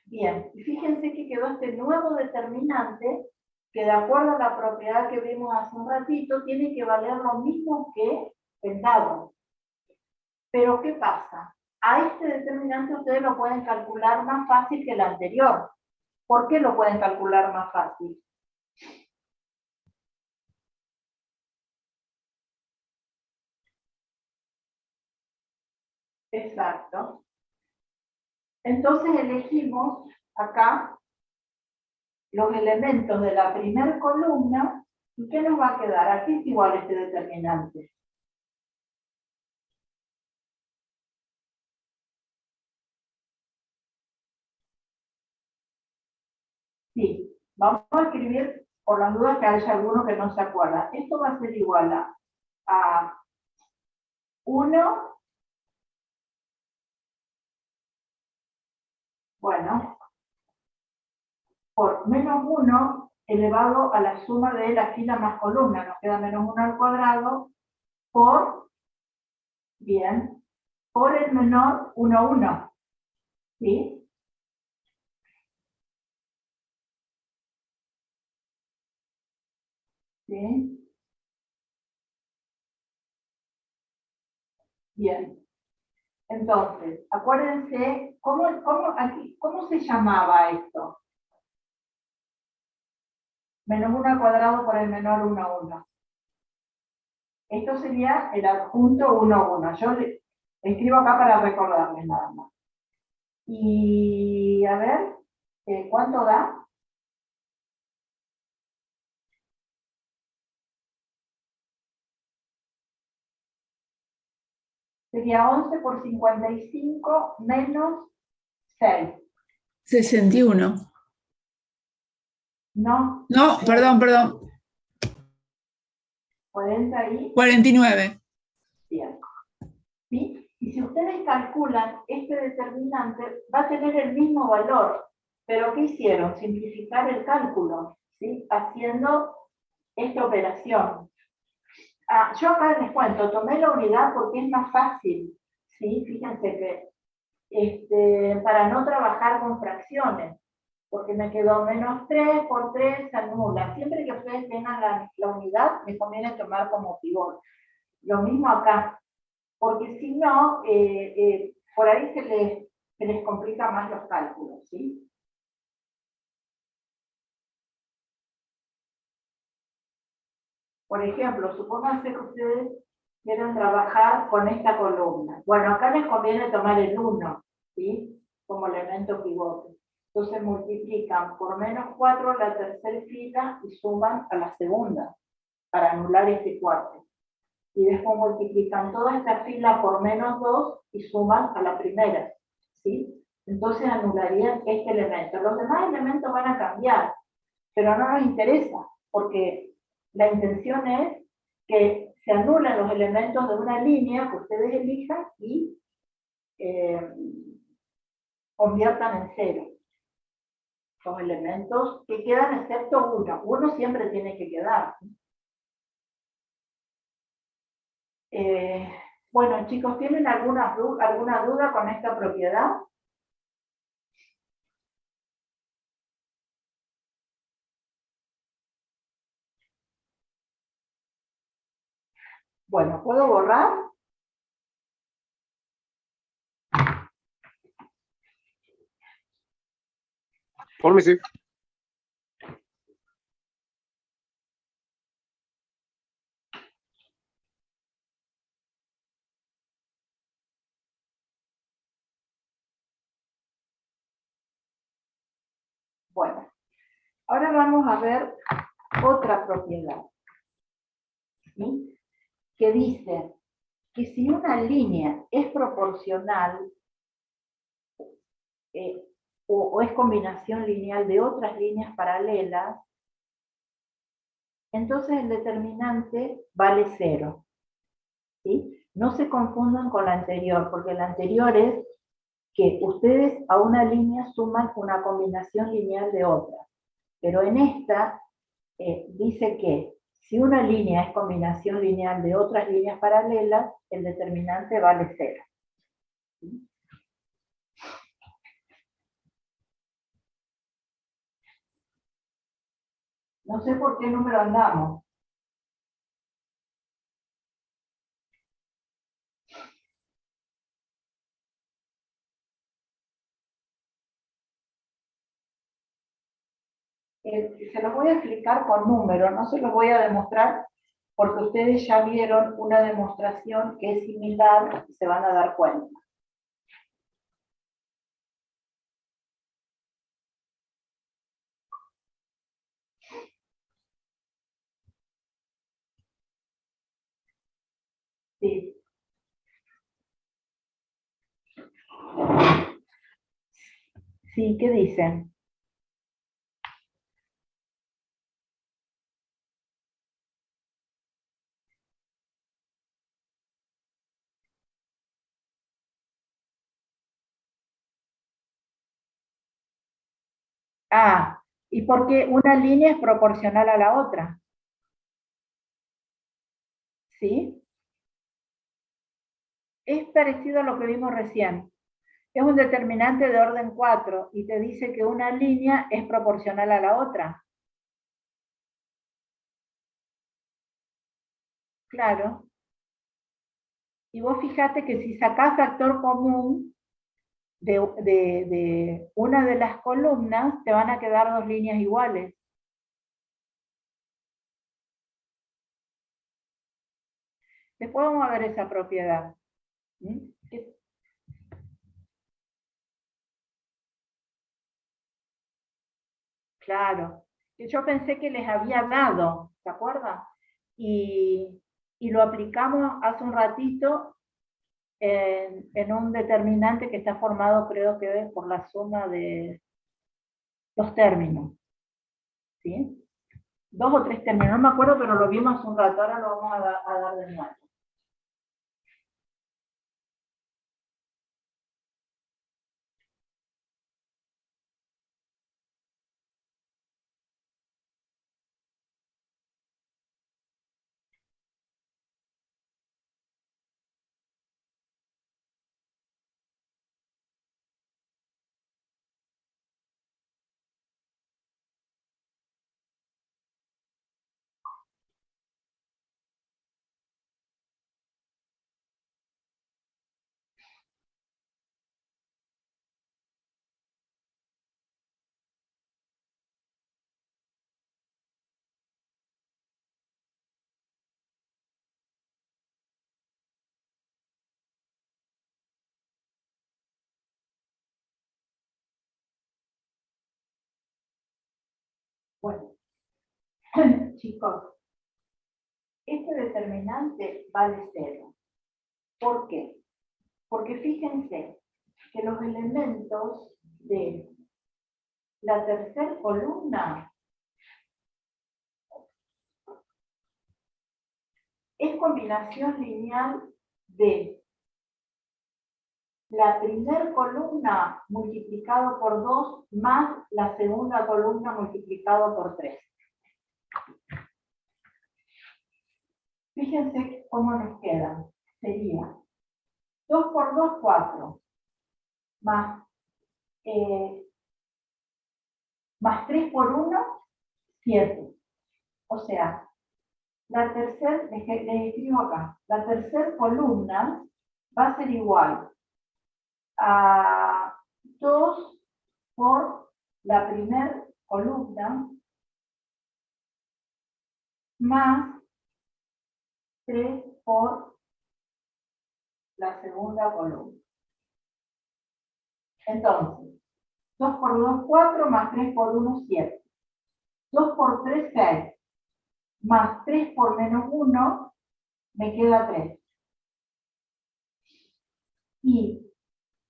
Bien, y fíjense que quedó este nuevo determinante que de acuerdo a la propiedad que vimos hace un ratito, tiene que valer lo mismo que el dado. Pero ¿qué pasa? A este determinante ustedes lo pueden calcular más fácil que el anterior. ¿Por qué lo pueden calcular más fácil? Exacto. Entonces elegimos acá los elementos de la primera columna. ¿Y qué nos va a quedar? Aquí es igual este determinante. Sí, vamos a escribir por las dudas que haya alguno que no se acuerda. Esto va a ser igual a 1, bueno, por menos 1 elevado a la suma de la fila más columna. Nos queda menos 1 al cuadrado por, bien, por el menor 1, 1. ¿Sí? ¿Sí? Bien. Entonces, acuérdense, ¿cómo se llamaba esto? Menos 1 al cuadrado por el menor 1, 1. Esto sería el adjunto 1, 1. Yo le escribo acá para recordarles nada más. Y a ver, ¿cuánto da? Sería 11 por 55 menos 6. 61. No, No, perdón. 40 y 49. 100. ¿Sí? Y si ustedes calculan este determinante, va a tener el mismo valor. ¿Pero qué hicieron? Simplificar el cálculo, ¿sí? Haciendo esta operación. Yo acá les cuento, tomé la unidad porque es más fácil, ¿sí? Fíjense que para no trabajar con fracciones, porque me quedó menos 3 por 3 se anula. Siempre que ustedes tengan la unidad, me conviene tomar como pivot. Lo mismo acá, porque si no, por ahí se les complica más los cálculos, ¿sí? Por ejemplo, supónganse que ustedes quieren trabajar con esta columna. Bueno, acá les conviene tomar el 1, ¿sí? Como elemento pivote. Entonces multiplican por menos 4 la tercera fila y suman a la segunda, para anular este 4. Y después multiplican toda esta fila por menos 2 y suman a la primera, ¿sí? Entonces anularían este elemento. Los demás elementos van a cambiar, pero no nos interesa, porque la intención es que se anulen los elementos de una línea que ustedes elijan y conviertan en 0. Los elementos que quedan excepto 1. 1 siempre tiene que quedar. Bueno, chicos, ¿tienen alguna duda con esta propiedad? Bueno, ¿puedo borrar? Por mí sí. Bueno, ahora vamos a ver otra propiedad, ¿sí? Que dice que si una línea es proporcional o es combinación lineal de otras líneas paralelas, entonces el determinante vale 0. ¿Sí? No se confundan con la anterior, porque la anterior es que ustedes a una línea suman una combinación lineal de otra. Pero en esta dice que si una línea es combinación lineal de otras líneas paralelas, el determinante vale 0. ¿Sí? No sé por qué número andamos. Se los voy a explicar con números, no se los voy a demostrar porque ustedes ya vieron una demostración que es similar y se van a dar cuenta. Sí. Sí, ¿qué dicen? Ah, ¿y por qué una línea es proporcional a la otra? ¿Sí? Es parecido a lo que vimos recién. Es un determinante de orden 4 y te dice que una línea es proporcional a la otra. Claro. Y vos fíjate que si sacás factor común de una de las columnas, te van a quedar dos líneas iguales. Después vamos a ver esa propiedad. ¿Mm? Claro. Yo pensé que les había dado, ¿se acuerdan? Y lo aplicamos hace un ratito en un determinante que está formado, creo que por la suma de dos términos. ¿Sí? Dos o tres términos, no me acuerdo, pero lo vimos hace un rato, ahora lo vamos a dar de nuevo. Bueno, chicos, este determinante vale 0. ¿Por qué? Porque fíjense que los elementos de la tercera columna es combinación lineal de la primera columna multiplicado por 2 más la segunda columna multiplicado por 3. Fíjense cómo nos queda. Sería 2 por 2, 4, más 3 por 1, 7. O sea, la tercera, les escribo acá, la tercera columna va a ser igual a 2 por la primera columna más 3 por la segunda columna. Entonces, 2 por 2, 4, más 3 por 1, 7. 2 por 3, 6. Más 3 por menos 1, me queda 3. Y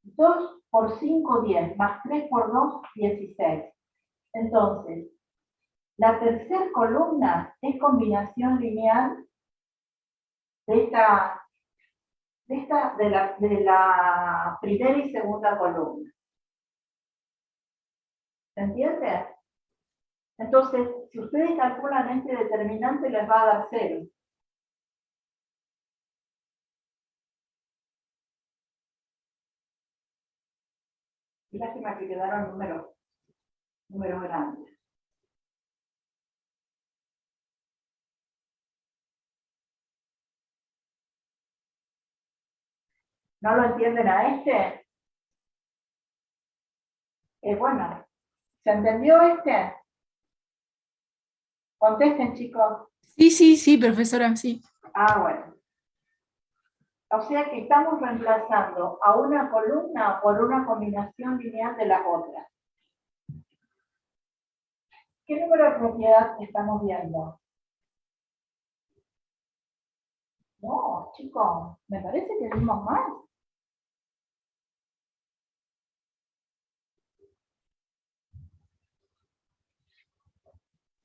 2 por 5, 10. Más 3 por 2, 16. Entonces, la tercera columna es combinación lineal de la primera y segunda columna. ¿Se entiende? Entonces, si ustedes calculan este determinante, les va a dar 0. Y lástima que quedaron números grandes. ¿No lo entienden a este? Bueno, ¿se entendió este? Contesten, chicos. Sí, profesora, sí. Ah, bueno. O sea que estamos reemplazando a una columna por una combinación lineal de las otras. ¿Qué número de propiedad estamos viendo? No, chicos, me parece que vimos más.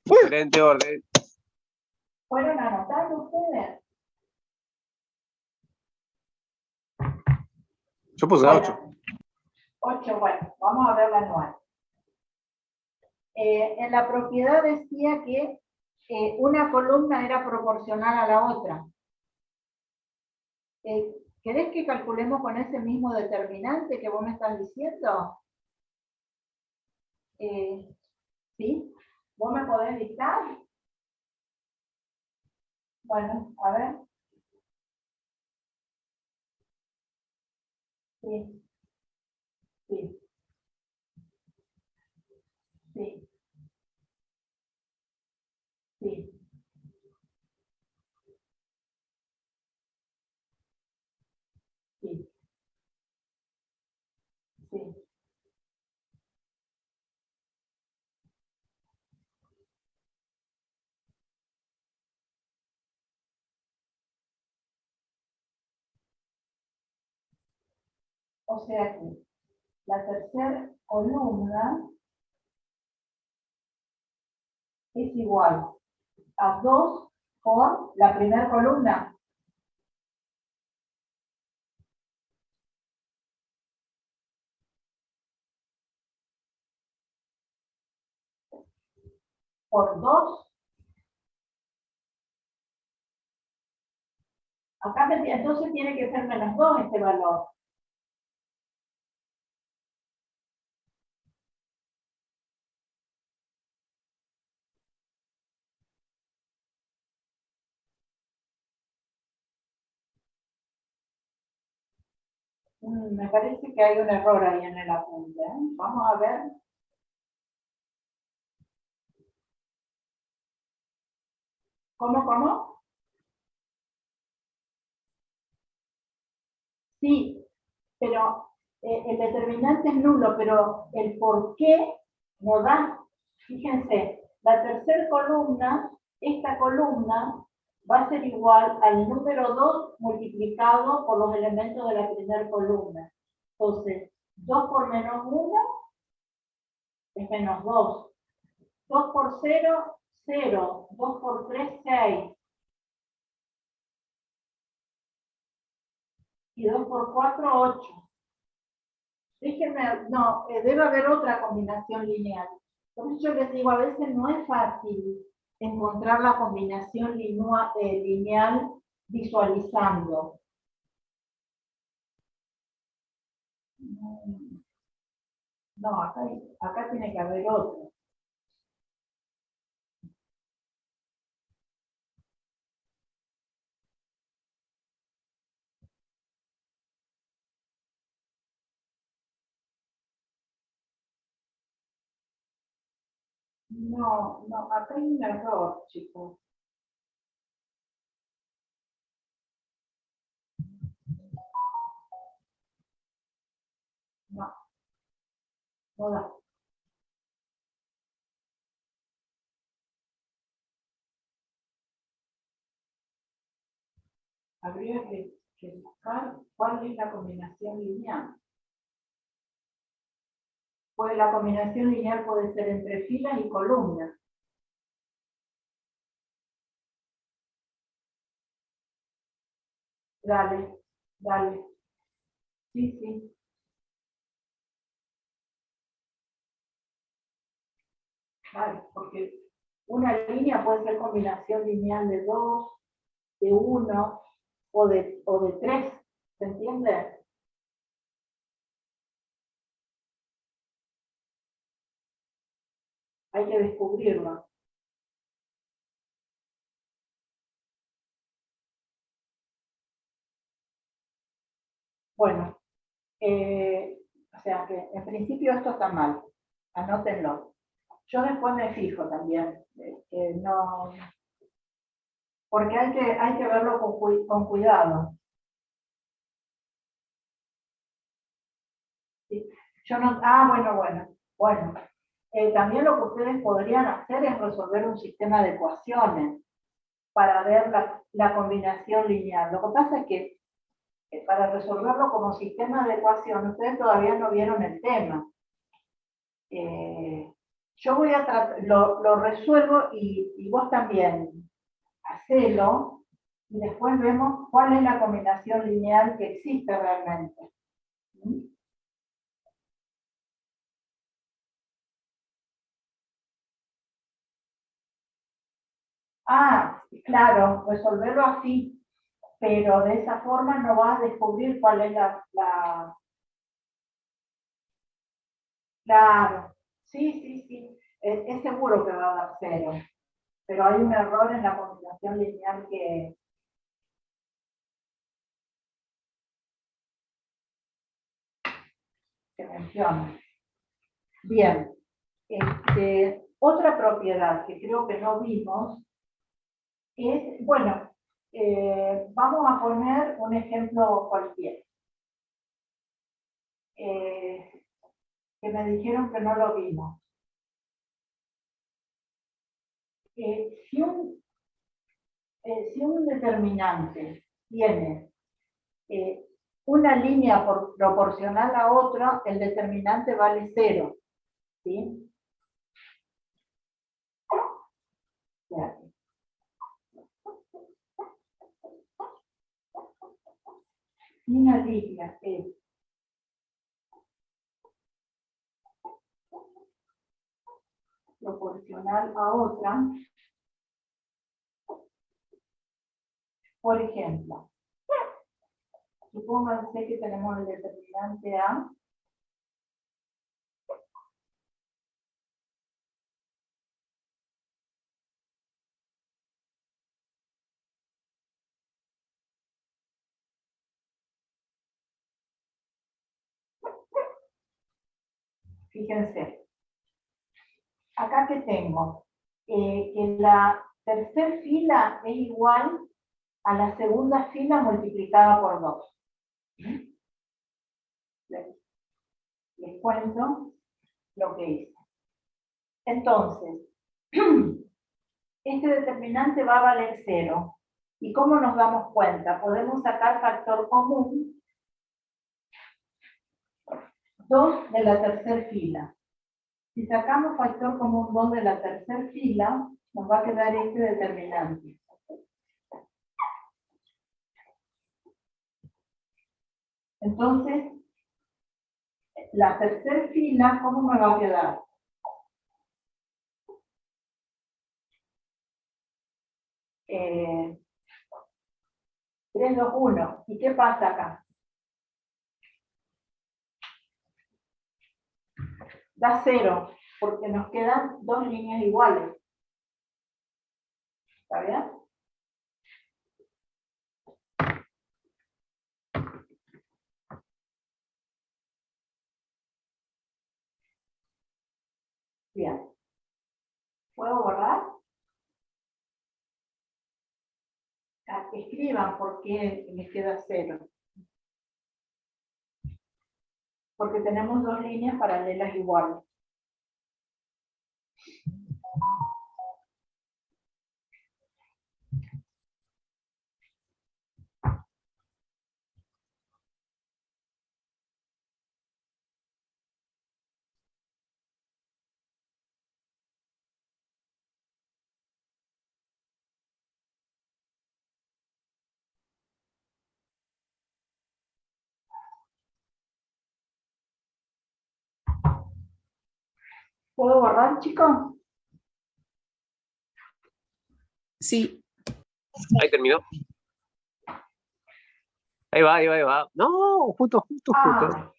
Diferente orden. ¿Fueron anotando ustedes? Yo puse 8. 8, bueno, vamos a ver la anual. En la propiedad decía que una columna era proporcional a la otra. ¿Querés que calculemos con ese mismo determinante que vos me estás diciendo? ¿Sí? ¿Vos me podés dictar? Bueno, a ver. Sí, sí, sí, sí, sí, sí. O sea que la tercera columna es igual a 2 por la primera columna. Por 2. Acá entonces tiene que ser menos 2 este valor. Me parece que hay un error ahí en el apunte. Vamos a ver. ¿Cómo? Sí, pero el determinante es nulo, pero el por qué no da. Fíjense, la tercera columna, esta columna va a ser igual al número 2 multiplicado por los elementos de la primera columna. Entonces, 2 por menos 1 es menos 2. 2 por 0, 0. 2 por 3, 6. Y 2 por 4, 8. Déjenme, no, debe haber otra combinación lineal. Por eso yo les digo, a veces no es fácil encontrar la combinación lineal visualizando. No, acá tiene que haber otra. No, acá hay un error, chicos. No, no da. Habría que buscar cuál es la combinación lineal. Pues la combinación lineal puede ser entre filas y columnas. Dale. Sí. Claro, porque una línea puede ser combinación lineal de 2, de 1 o de 3. ¿Se entiende? Hay que descubrirlo. Bueno, o sea que en principio esto está mal. Anótenlo. Yo después me fijo también, no, porque hay que verlo con cuidado. Sí. Yo no, bueno. También lo que ustedes podrían hacer es resolver un sistema de ecuaciones para ver la combinación lineal. Lo que pasa es que para resolverlo como sistema de ecuación, ustedes todavía no vieron el tema. Yo voy a tratar, lo resuelvo y vos también hacelo y después vemos cuál es la combinación lineal que existe realmente. ¿Mm? Ah, claro, resolverlo así, pero de esa forma no vas a descubrir cuál es Claro, sí. Es seguro que va a dar cero, pero hay un error en la combinación lineal que menciona. Bien, otra propiedad que creo que no vimos es, bueno, vamos a poner un ejemplo cualquiera. Que me dijeron que no lo vimos. Si un determinante tiene una línea proporcional a otra, el determinante vale cero. ¿Sí? Si una línea es proporcional a otra, por ejemplo, supónganse que tenemos el determinante A fíjense, acá que tengo, que la tercera fila es igual a la segunda fila multiplicada por 2. Les cuento lo que hice. Entonces, este determinante va a valer 0. ¿Y cómo nos damos cuenta? Podemos sacar factor común 2 de la tercera fila. Si sacamos factor común 2 de la tercera fila, nos va a quedar este determinante. Entonces, la tercera fila, ¿cómo me va a quedar? Eh, 3, 2, 1. ¿Y qué pasa acá? Da 0, porque nos quedan dos líneas iguales. ¿Está bien? Bien. ¿Puedo borrar? Escriban por qué me queda 0. Porque tenemos dos líneas paralelas iguales. ¿Puedo borrar, chicos? Sí, Ahí terminó. Ahí va, ahí va, ahí va. No, justo. Ah,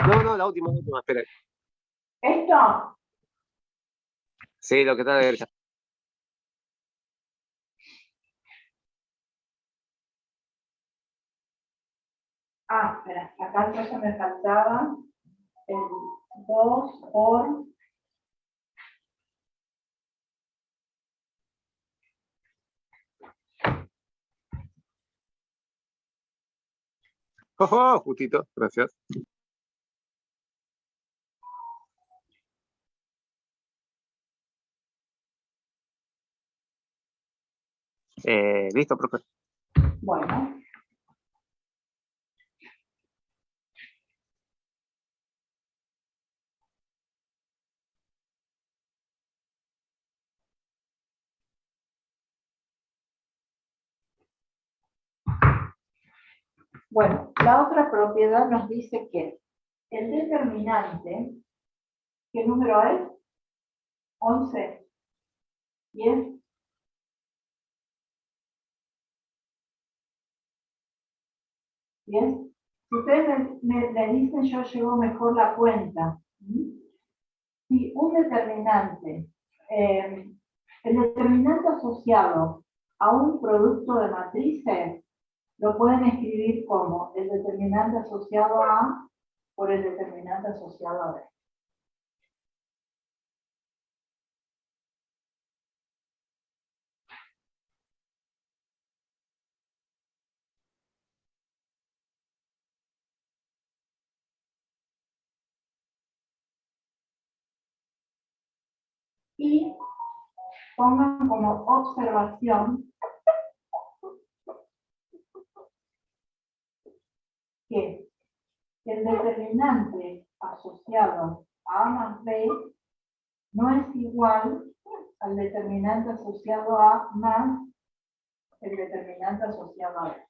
No, la última, espera. ¿esto? Sí, lo que está a la derecha. Ah, espera, acá entonces me faltaba el 2 por Oh, justito, gracias. Listo, profe. Bueno. Bueno, la otra propiedad nos dice que el determinante, ¿qué número es? 11, 10, 10. Si ustedes me dicen, yo llevo mejor la cuenta. Si un determinante, el determinante asociado a un producto de matrices, lo pueden escribir como el determinante asociado a A por el determinante asociado a B. Y pongan como observación que el determinante asociado a A más B no es igual al determinante asociado a más el determinante asociado a B.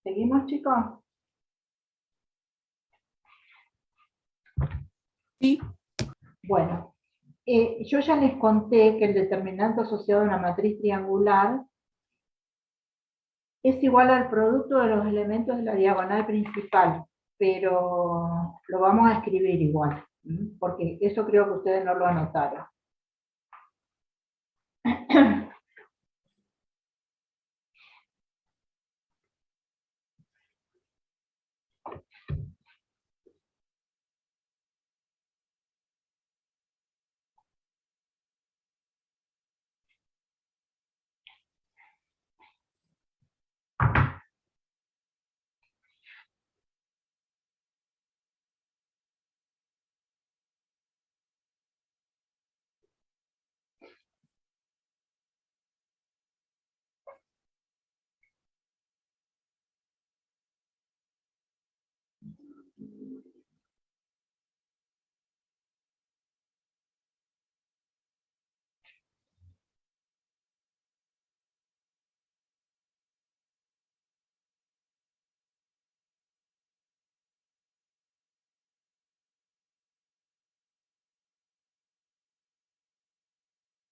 ¿Seguimos, chicos? Sí. Bueno, yo ya les conté que el determinante asociado a una matriz triangular es igual al producto de los elementos de la diagonal principal, pero lo vamos a escribir igual, porque eso creo que ustedes no lo anotaron.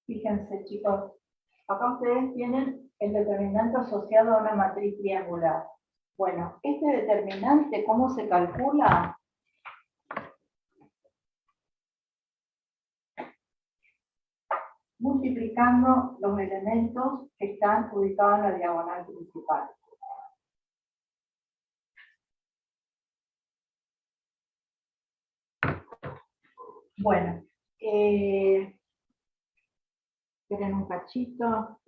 Fíjense, chicos, acá ustedes tienen el determinante asociado a una matriz triangular. Bueno, este determinante, ¿cómo se calcula? Multiplicando los elementos que están ubicados en la diagonal principal. Bueno, esperen un cachito.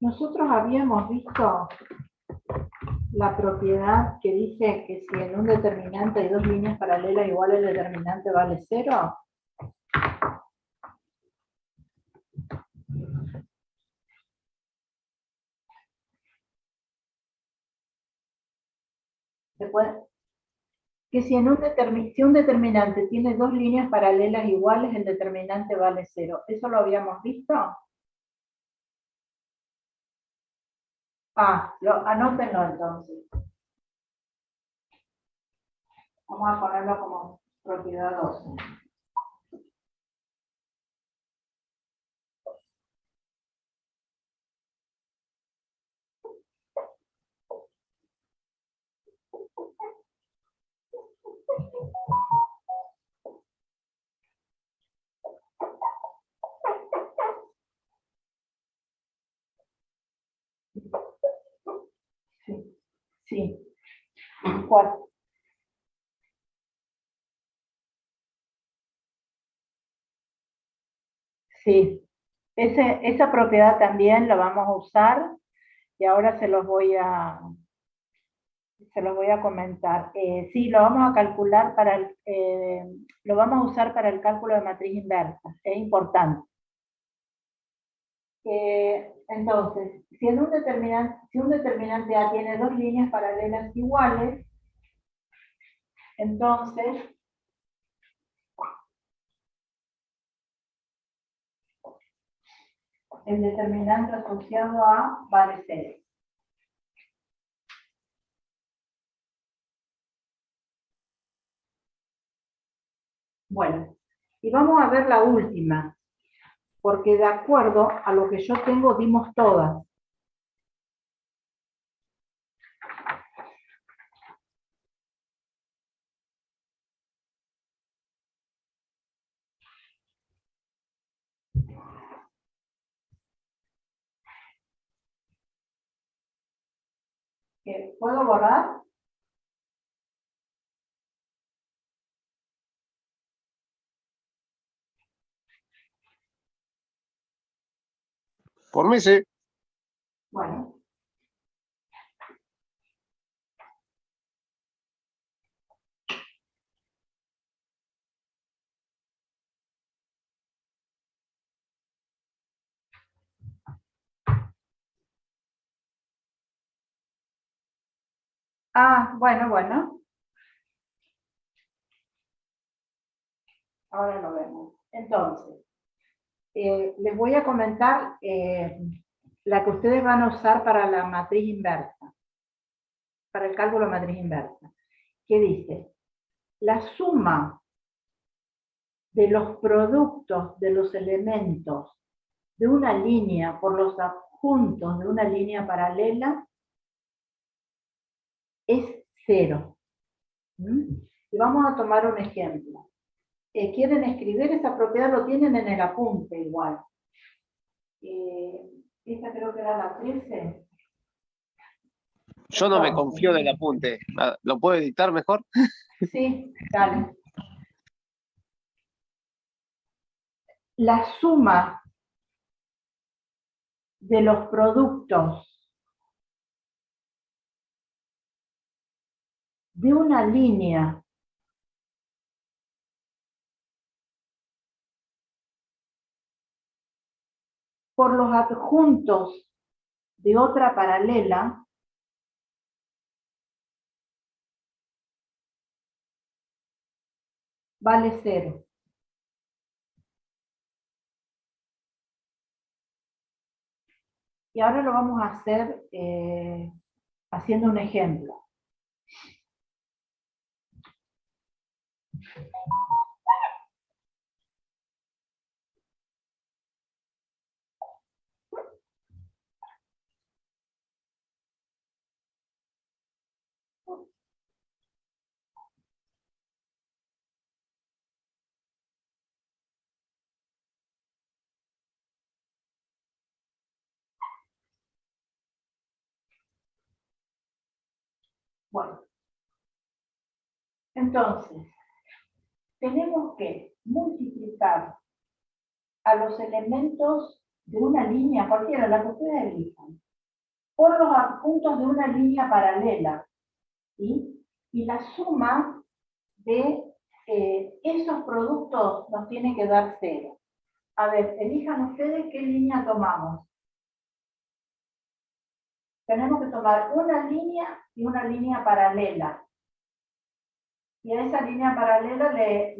Nosotros habíamos visto la propiedad que dice que si en un determinante hay dos líneas paralelas igual el determinante vale 0. Que si un determinante tiene dos líneas paralelas iguales, el determinante vale 0. ¿Eso lo habíamos visto? Anótenlo entonces. Vamos a ponerlo como propiedad 12. Sí, sí. ¿Cuál? Sí. Esa propiedad también la vamos a usar y ahora se los voy a comentar. Sí, lo vamos a calcular lo vamos a usar para el cálculo de matriz inversa. Es importante. Entonces, si un determinante A tiene dos líneas paralelas iguales, entonces el determinante asociado a vale 0. Bueno, y vamos a ver la última, porque de acuerdo a lo que yo tengo dimos todas. ¿Puedo borrar? Por mí sí. Bueno. Bueno. Ahora lo vemos. Entonces, les voy a comentar la que ustedes van a usar para la matriz inversa, para el cálculo de matriz inversa. ¿Qué dice? La suma de los productos de los elementos de una línea por los adjuntos de una línea paralela es 0. Y vamos a tomar un ejemplo. ¿Quieren escribir esa propiedad? Lo tienen en el apunte igual. Esta creo que era la 13. Yo no me confío del apunte. ¿Lo puedo editar mejor? Sí, dale. La suma de los productos de una línea por los adjuntos de otra paralela vale 0. Y ahora lo vamos a hacer haciendo un ejemplo. Bueno, entonces, tenemos que multiplicar a los elementos de una línea, cualquiera, la que ustedes elijan, por los adjuntos de una línea paralela, ¿sí? Y la suma de esos productos nos tiene que dar 0. A ver, elijan ustedes qué línea tomamos. Tenemos que tomar una línea y una línea paralela. Y a esa línea paralela le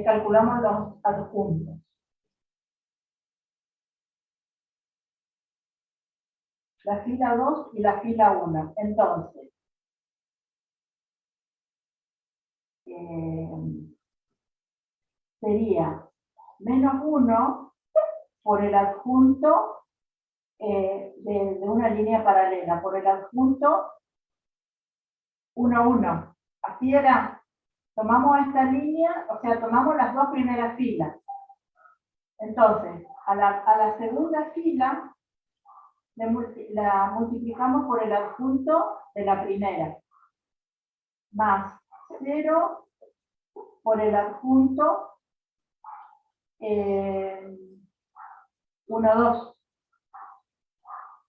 calculamos los adjuntos. la fila 2 y la fila 1. Entonces, sería menos 1 por el adjunto de una línea paralela, por el adjunto 1, 1. Así era. Tomamos esta línea, o sea, tomamos las dos primeras filas. Entonces, a la segunda fila la multiplicamos por el adjunto de la primera, más 0 por el adjunto 1, 2,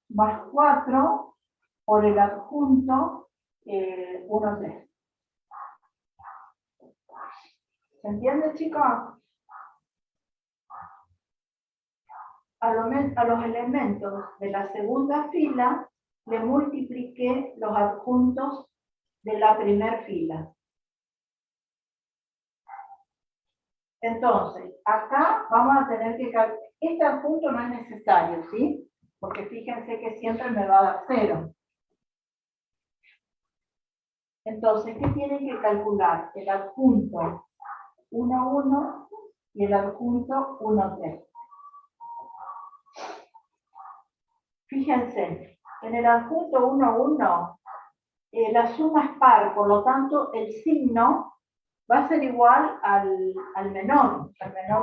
más 4 por el adjunto 1, 3. ¿Se entiende, chicos? A los elementos de la segunda fila le multipliqué los adjuntos de la primera fila. Entonces, acá vamos a tener que calcular. Este adjunto no es necesario, ¿sí? Porque fíjense que siempre me va a dar 0. Entonces, ¿qué tienen que calcular? El adjunto 1, 1 y el adjunto 1, 3. Fíjense, en el adjunto 1, 1, la suma es par, por lo tanto, el signo va a ser igual al menor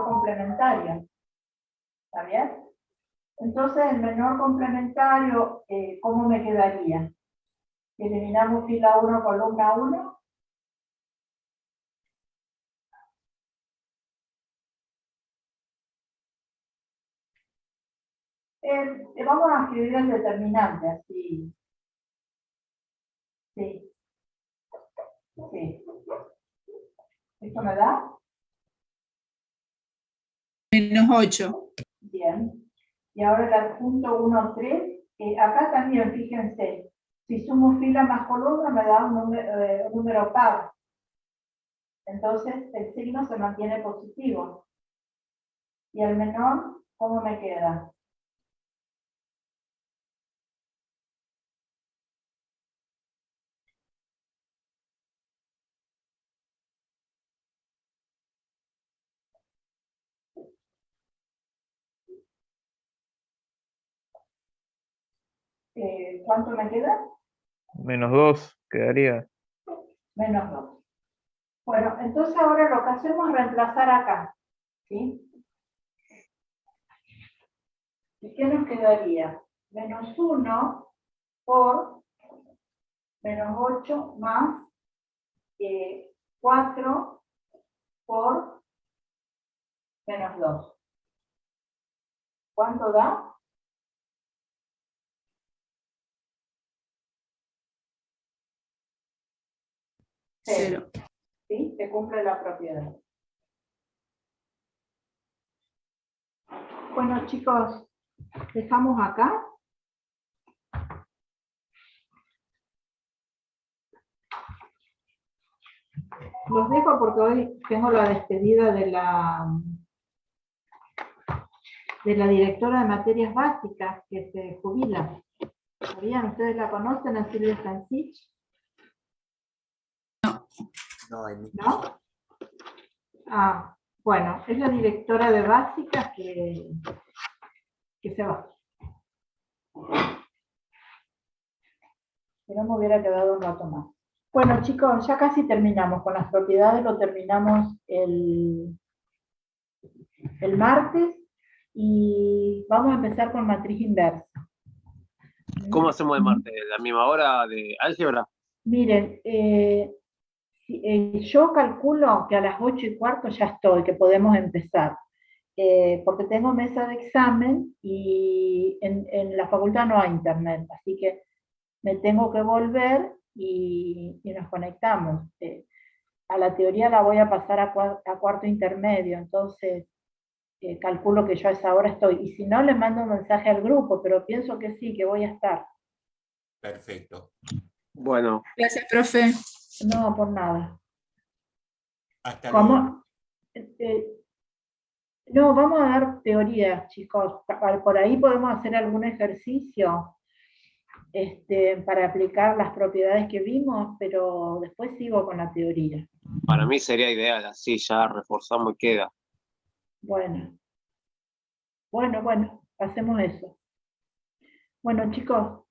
complementario. ¿Está bien? Entonces, el menor complementario, ¿cómo me quedaría? Eliminamos fila 1, columna 1. Vamos a escribir el determinante, así. Sí. Sí. ¿Esto me da? Menos 8. Bien. Y ahora el adjunto 1, 3. Acá también, fíjense, si sumo fila más columna me da un número par. Entonces el signo se mantiene positivo. Y el menor, ¿cómo me queda? ¿Cuánto me queda? Menos 2 quedaría. Menos 2. Bueno, entonces ahora lo que hacemos es reemplazar acá. ¿Sí? ¿Y qué nos quedaría? Menos 1 por menos 8 más 4 por menos 2. ¿Cuánto da? 0. ¿Sí? Se cumple la propiedad. Bueno, chicos, dejamos acá. Los dejo porque hoy tengo la despedida de la directora de materias básicas que se jubila. ¿Sabían? ¿Ustedes la conocen, a Silvia Francich? ¿No? Ah, bueno, es la directora de básicas que se va. Si no me hubiera quedado un rato más. Bueno, chicos, ya casi terminamos con las propiedades, lo terminamos el martes y vamos a empezar con matriz inversa. ¿Cómo hacemos de martes? ¿La misma hora de álgebra? Miren, yo calculo que a las 8:15 ya estoy, que podemos empezar, porque tengo mesa de examen y en la facultad no hay internet, así que me tengo que volver y nos conectamos. A la teoría la voy a pasar a cuarto intermedio, entonces calculo que yo a esa hora estoy. Y si no, les mando un mensaje al grupo, pero pienso que sí, que voy a estar. Perfecto. Bueno, Gracias, profe. No, por nada. Hasta luego. ¿Cómo? No, vamos a dar teoría, chicos. Por ahí podemos hacer algún ejercicio. para aplicar las propiedades que vimos, pero después sigo con la teoría. Para mí sería ideal, así ya reforzamos y queda. Bueno, hacemos eso. Bueno, chicos,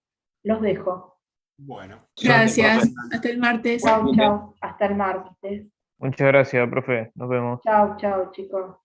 los dejo. Bueno. Gracias. Hasta el martes. Chau, chau. Hasta el martes. Muchas gracias, profe. Nos vemos. Chau, chau, chicos.